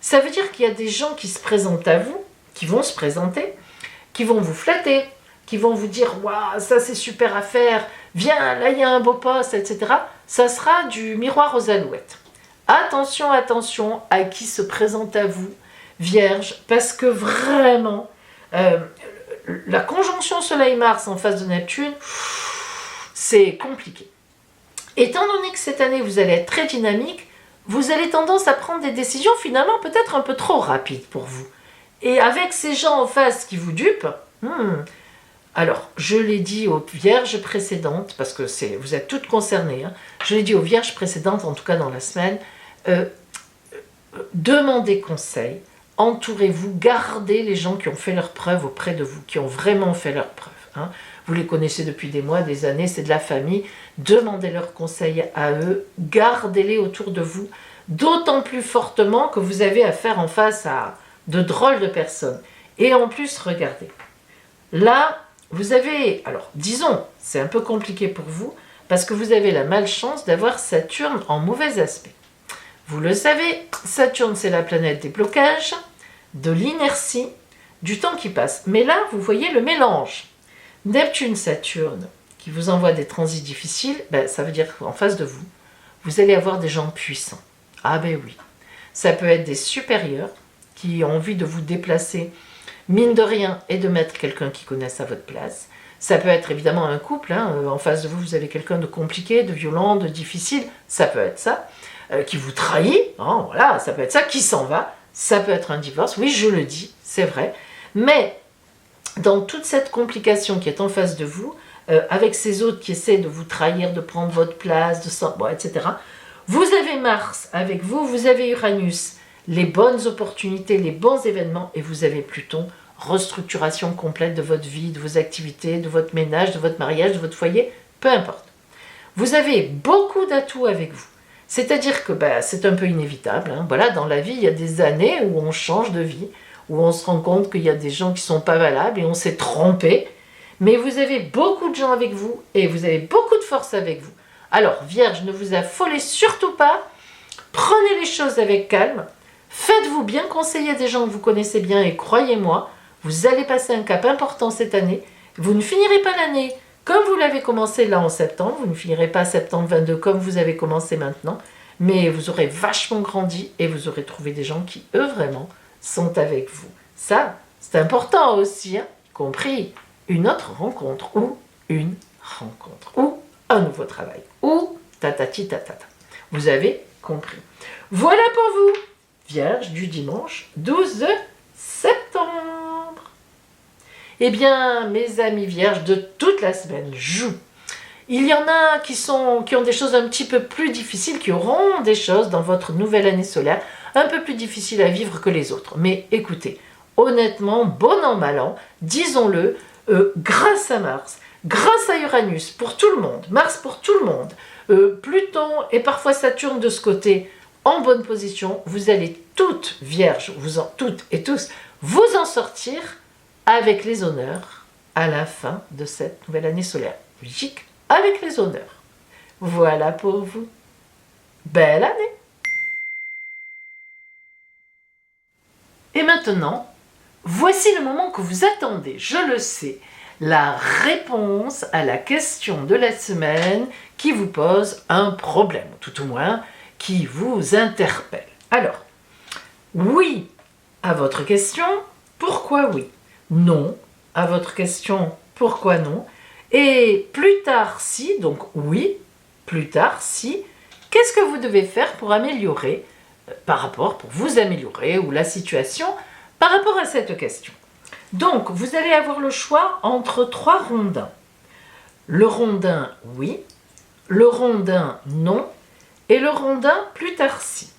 S1: ça veut dire qu'il y a des gens qui se présentent à vous, qui vont se présenter, qui vont vous flatter, qui vont vous dire « Waouh, ça c'est super à faire, viens, là il y a un beau poste, etc. » Ça sera du miroir aux alouettes. Attention, attention à qui se présente à vous, Vierge, parce que vraiment, la conjonction Soleil-Mars en face de Neptune, c'est compliqué. Étant donné que cette année vous allez être très dynamique, vous avez tendance à prendre des décisions finalement peut-être un peu trop rapides pour vous. Et avec ces gens en face qui vous dupent, alors je l'ai dit aux Vierges précédentes, parce que vous êtes toutes concernées, hein, je l'ai dit aux Vierges précédentes, en tout cas dans la semaine, demandez conseil, entourez-vous, gardez les gens qui ont fait leurs preuves auprès de vous, qui ont vraiment fait leurs preuves. Hein. Vous les connaissez depuis des mois, des années, c'est de la famille, demandez leurs conseils à eux, gardez-les autour de vous, d'autant plus fortement que vous avez affaire en face à de drôles de personnes. Et en plus, regardez, là, vous avez, alors disons, c'est un peu compliqué pour vous, parce que vous avez la malchance d'avoir Saturne en mauvais aspect. Vous le savez, Saturne, c'est la planète des blocages, de l'inertie, du temps qui passe. Mais là, vous voyez le mélange. Neptune-Saturne, qui vous envoie des transits difficiles, ça veut dire qu'en face de vous, vous allez avoir des gens puissants. Ah ben oui, ça peut être des supérieurs, qui ont envie de vous déplacer, mine de rien, et de mettre quelqu'un qui connaisse à votre place. Ça peut être évidemment un couple, hein, en face de vous, vous avez quelqu'un de compliqué, de violent, de difficile, ça peut être ça, qui vous trahit, hein, voilà, ça peut être ça, qui s'en va, ça peut être un divorce, oui, je le dis, c'est vrai, mais dans toute cette complication qui est en face de vous, avec ces autres qui essaient de vous trahir, de prendre votre place, etc., vous avez Mars avec vous, vous avez Uranus, les bonnes opportunités, les bons événements, et vous avez Pluton, restructuration complète de votre vie, de vos activités, de votre ménage, de votre mariage, de votre foyer, peu importe. Vous avez beaucoup d'atouts avec vous. C'est-à-dire que c'est un peu inévitable. Hein. Voilà, dans la vie, il y a des années où on change de vie, où on se rend compte qu'il y a des gens qui ne sont pas valables et on s'est trompé. Mais vous avez beaucoup de gens avec vous et vous avez beaucoup de force avec vous. Alors, Vierge, ne vous affolez surtout pas. Prenez les choses avec calme. Faites-vous bien conseiller des gens que vous connaissez bien et croyez-moi, vous allez passer un cap important cette année. Vous ne finirez pas l'année comme vous l'avez commencé là en septembre, vous ne finirez pas septembre 22 comme vous avez commencé maintenant, mais vous aurez vachement grandi et vous aurez trouvé des gens qui, eux, vraiment, sont avec vous. Ça, c'est important aussi, hein, y compris une autre rencontre ou une rencontre ou un nouveau travail ou tatati tatata. Vous avez compris. Voilà pour vous. Vierge du dimanche 12 septembre. Eh bien, mes amis vierges de toute la semaine jouent. Il y en a qui ont des choses un petit peu plus difficiles, qui auront des choses dans votre nouvelle année solaire un peu plus difficiles à vivre que les autres. Mais écoutez, honnêtement, bon an, mal an, disons-le, grâce à Mars, grâce à Uranus, pour tout le monde, Mars pour tout le monde, Pluton et parfois Saturne de ce côté, en bonne position, vous allez toutes, vierges, toutes et tous, vous en sortir avec les honneurs à la fin de cette nouvelle année solaire. Logique, avec les honneurs. Voilà pour vous. Belle année! Et maintenant, voici le moment que vous attendez, je le sais, la réponse à la question de la semaine qui vous pose un problème, tout au moins qui vous interpelle. Alors, oui à votre question, pourquoi oui? Non à votre question, pourquoi non? Et plus tard si, donc oui, plus tard si, qu'est-ce que vous devez faire pour améliorer, pour vous améliorer ou la situation par rapport à cette question? Donc, vous allez avoir le choix entre 3 rondins. Le rondin oui, le rondin non et le rondin plus tard si.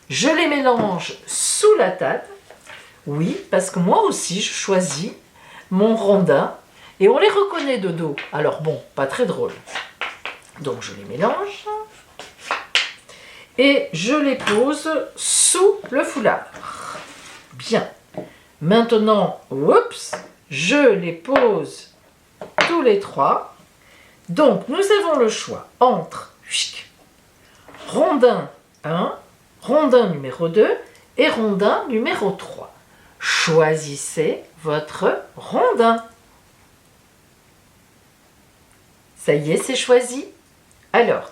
S1: Je les mélange sous la table, oui, parce que moi aussi je choisis mon rondin et on les reconnaît de dos. Alors bon, pas très drôle. Donc je les mélange et je les pose sous le foulard. Bien. Maintenant, oups, je les pose tous les 3. Donc, nous avons le choix entre rondin 1, rondin numéro 2 et rondin numéro 3. Choisissez votre rondin. Ça y est, c'est choisi. Alors,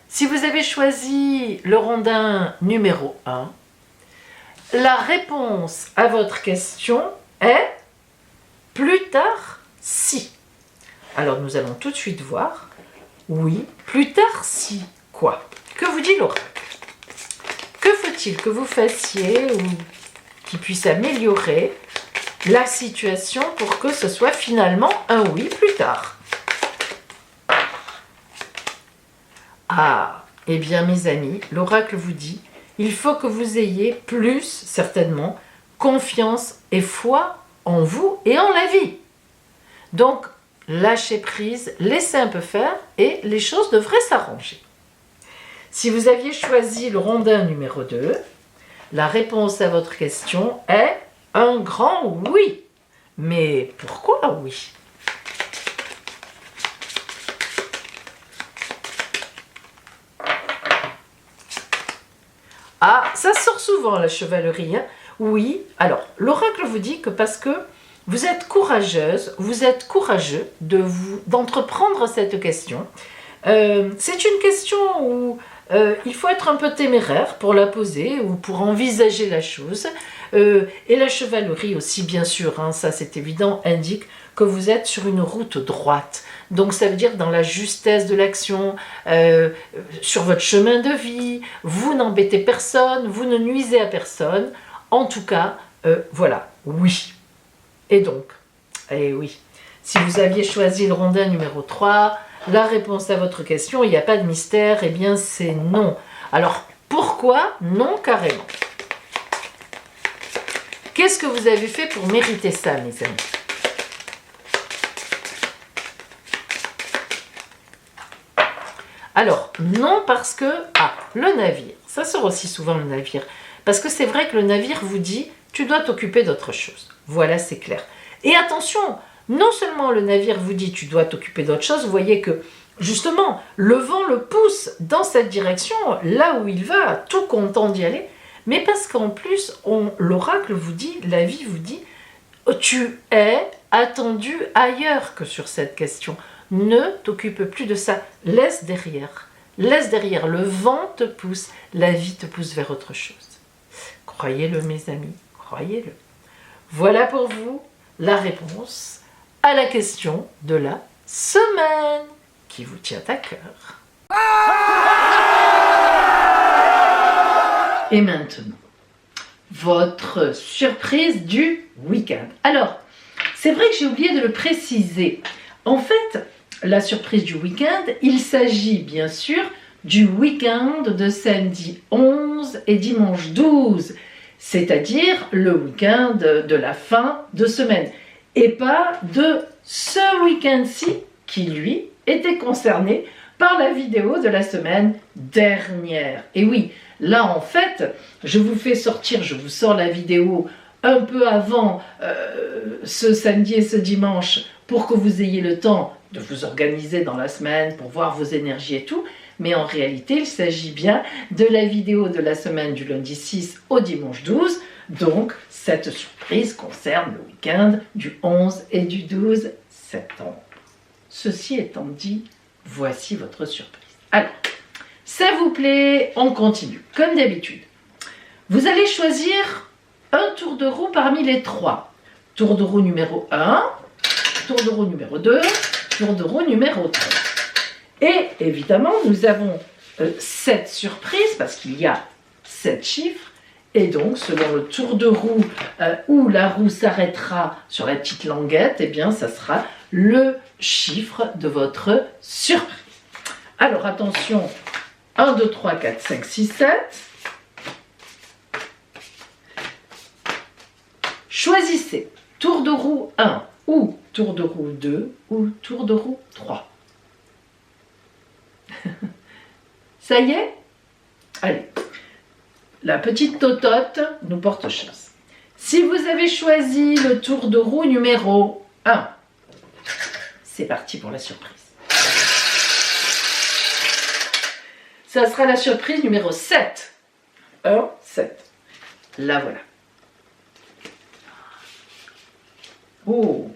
S1: si vous avez choisi le rondin numéro 1, la réponse à votre question est plus tard si. Alors nous allons tout de suite voir. Oui, plus tard si quoi? Que vous dit l'oracle? Que faut-il que vous fassiez ou qui puisse améliorer la situation pour que ce soit finalement un oui plus tard? Ah, eh bien mes amis, l'oracle vous dit il faut que vous ayez plus, certainement, confiance et foi en vous et en la vie. Donc, lâchez prise, laissez un peu faire et les choses devraient s'arranger. Si vous aviez choisi le rondin numéro 2, la réponse à votre question est un grand oui. Mais pourquoi oui? Ah, ça sort souvent la chevalerie. Hein? Oui, alors l'oracle vous dit que parce que vous êtes courageuse, vous êtes courageux d'entreprendre cette question. C'est une question où il faut être un peu téméraire pour la poser ou pour envisager la chose. Et la chevalerie aussi, bien sûr, hein, ça c'est évident, indique que vous êtes sur une route droite. Donc ça veut dire dans la justesse de l'action, sur votre chemin de vie, vous n'embêtez personne, vous ne nuisez à personne. En tout cas, voilà, oui. Et donc, oui, si vous aviez choisi le rondin numéro 3, la réponse à votre question, il n'y a pas de mystère, eh bien c'est non. Alors, pourquoi non carrément? Qu'est-ce que vous avez fait pour mériter ça, mes amis? Alors, non parce que, le navire, ça sort aussi souvent le navire, parce que c'est vrai que le navire vous dit, tu dois t'occuper d'autre chose. Voilà, c'est clair. Et attention, non seulement le navire vous dit, tu dois t'occuper d'autre chose, vous voyez que, justement, le vent le pousse dans cette direction, là où il va, tout content d'y aller, mais parce qu'en plus, l'oracle vous dit, la vie vous dit, tu es attendu ailleurs que sur cette question. Ne t'occupe plus de ça. Laisse derrière. Laisse derrière. Le vent te pousse. La vie te pousse vers autre chose. Croyez-le, mes amis. Croyez-le. Voilà pour vous la réponse à la question de la semaine qui vous tient à cœur. Et maintenant, votre surprise du week-end. Alors, c'est vrai que j'ai oublié de le préciser. En fait, la surprise du week-end, il s'agit bien sûr du week-end de samedi 11 et dimanche 12, c'est-à-dire le week-end de la fin de semaine, et pas de ce week-end-ci qui, lui, était concerné par la vidéo de la semaine dernière. Et oui, là en fait, je vous sors la vidéo un peu avant ce samedi et ce dimanche pour que vous ayez le temps de vous organiser dans la semaine pour voir vos énergies et tout. Mais en réalité, il s'agit bien de la vidéo de la semaine du lundi 6 au dimanche 12. Donc, cette surprise concerne le week-end du 11 et du 12 septembre. Ceci étant dit, voici votre surprise. Alors, ça vous plaît, on continue. Comme d'habitude, vous allez choisir un tour de roue parmi les trois. Tour de roue numéro 1, tour de roue numéro 2, tour de roue numéro 3. Et évidemment, nous avons 7 surprises parce qu'il y a 7 chiffres. Et donc, selon le tour de roue où la roue s'arrêtera sur la petite languette, eh bien, ça sera le chiffre de votre surprise. Alors, attention, 1, 2, 3, 4, 5, 6, 7. Choisissez tour de roue 1 ou tour de roue 2 ou tour de roue 3. Ça y est? Allez, la petite totote nous porte chance. Si vous avez choisi le tour de roue numéro 1, c'est parti pour la surprise. Ça sera la surprise numéro 7. 1, 7. La voilà. Oh,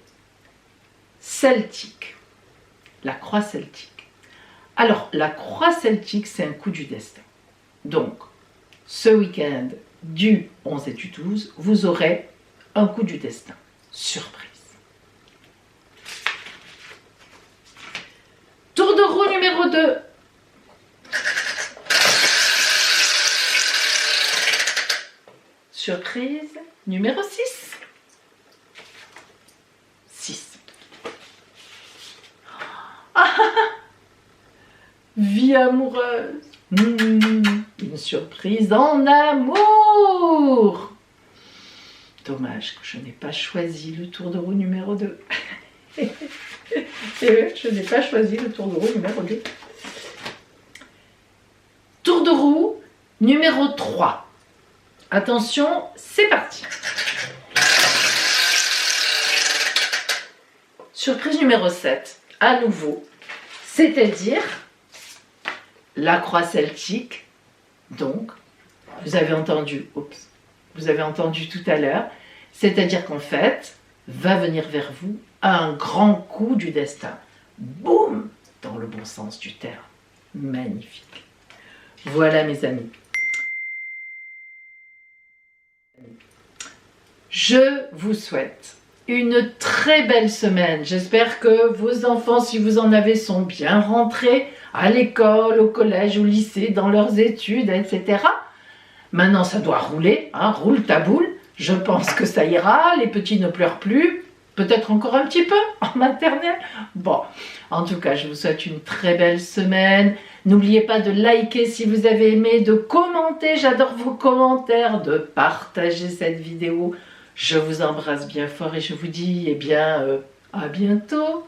S1: celtique. La croix celtique. Alors, la croix celtique, c'est un coup du destin. Donc, ce week-end du 11 et du 12, vous aurez un coup du destin. Surprise. Tour de roue numéro 2. Surprise numéro 6. 6. Vie amoureuse. Une surprise en amour. Dommage que je n'ai pas choisi le tour de roue numéro 2. Je n'ai pas choisi le tour de roue numéro 2. Tour de roue numéro 3. Attention, c'est parti. Surprise numéro 7. À nouveau. C'est-à-dire la croix celtique. Donc, vous avez entendu tout à l'heure, c'est-à-dire qu'en fait, va venir vers vous un grand coup du destin. Boum, dans le bon sens du terme. Magnifique. Voilà mes amis. Je vous souhaite une très belle semaine. J'espère que vos enfants, si vous en avez, sont bien rentrés à l'école, au collège, au lycée, dans leurs études, etc. Maintenant, ça doit rouler, hein, roule ta boule. Je pense que ça ira, les petits ne pleurent plus, peut-être encore un petit peu en maternelle. Bon, en tout cas, je vous souhaite une très belle semaine. N'oubliez pas de liker si vous avez aimé, de commenter, j'adore vos commentaires, de partager cette vidéo. Je vous embrasse bien fort et je vous dis, eh bien, à bientôt.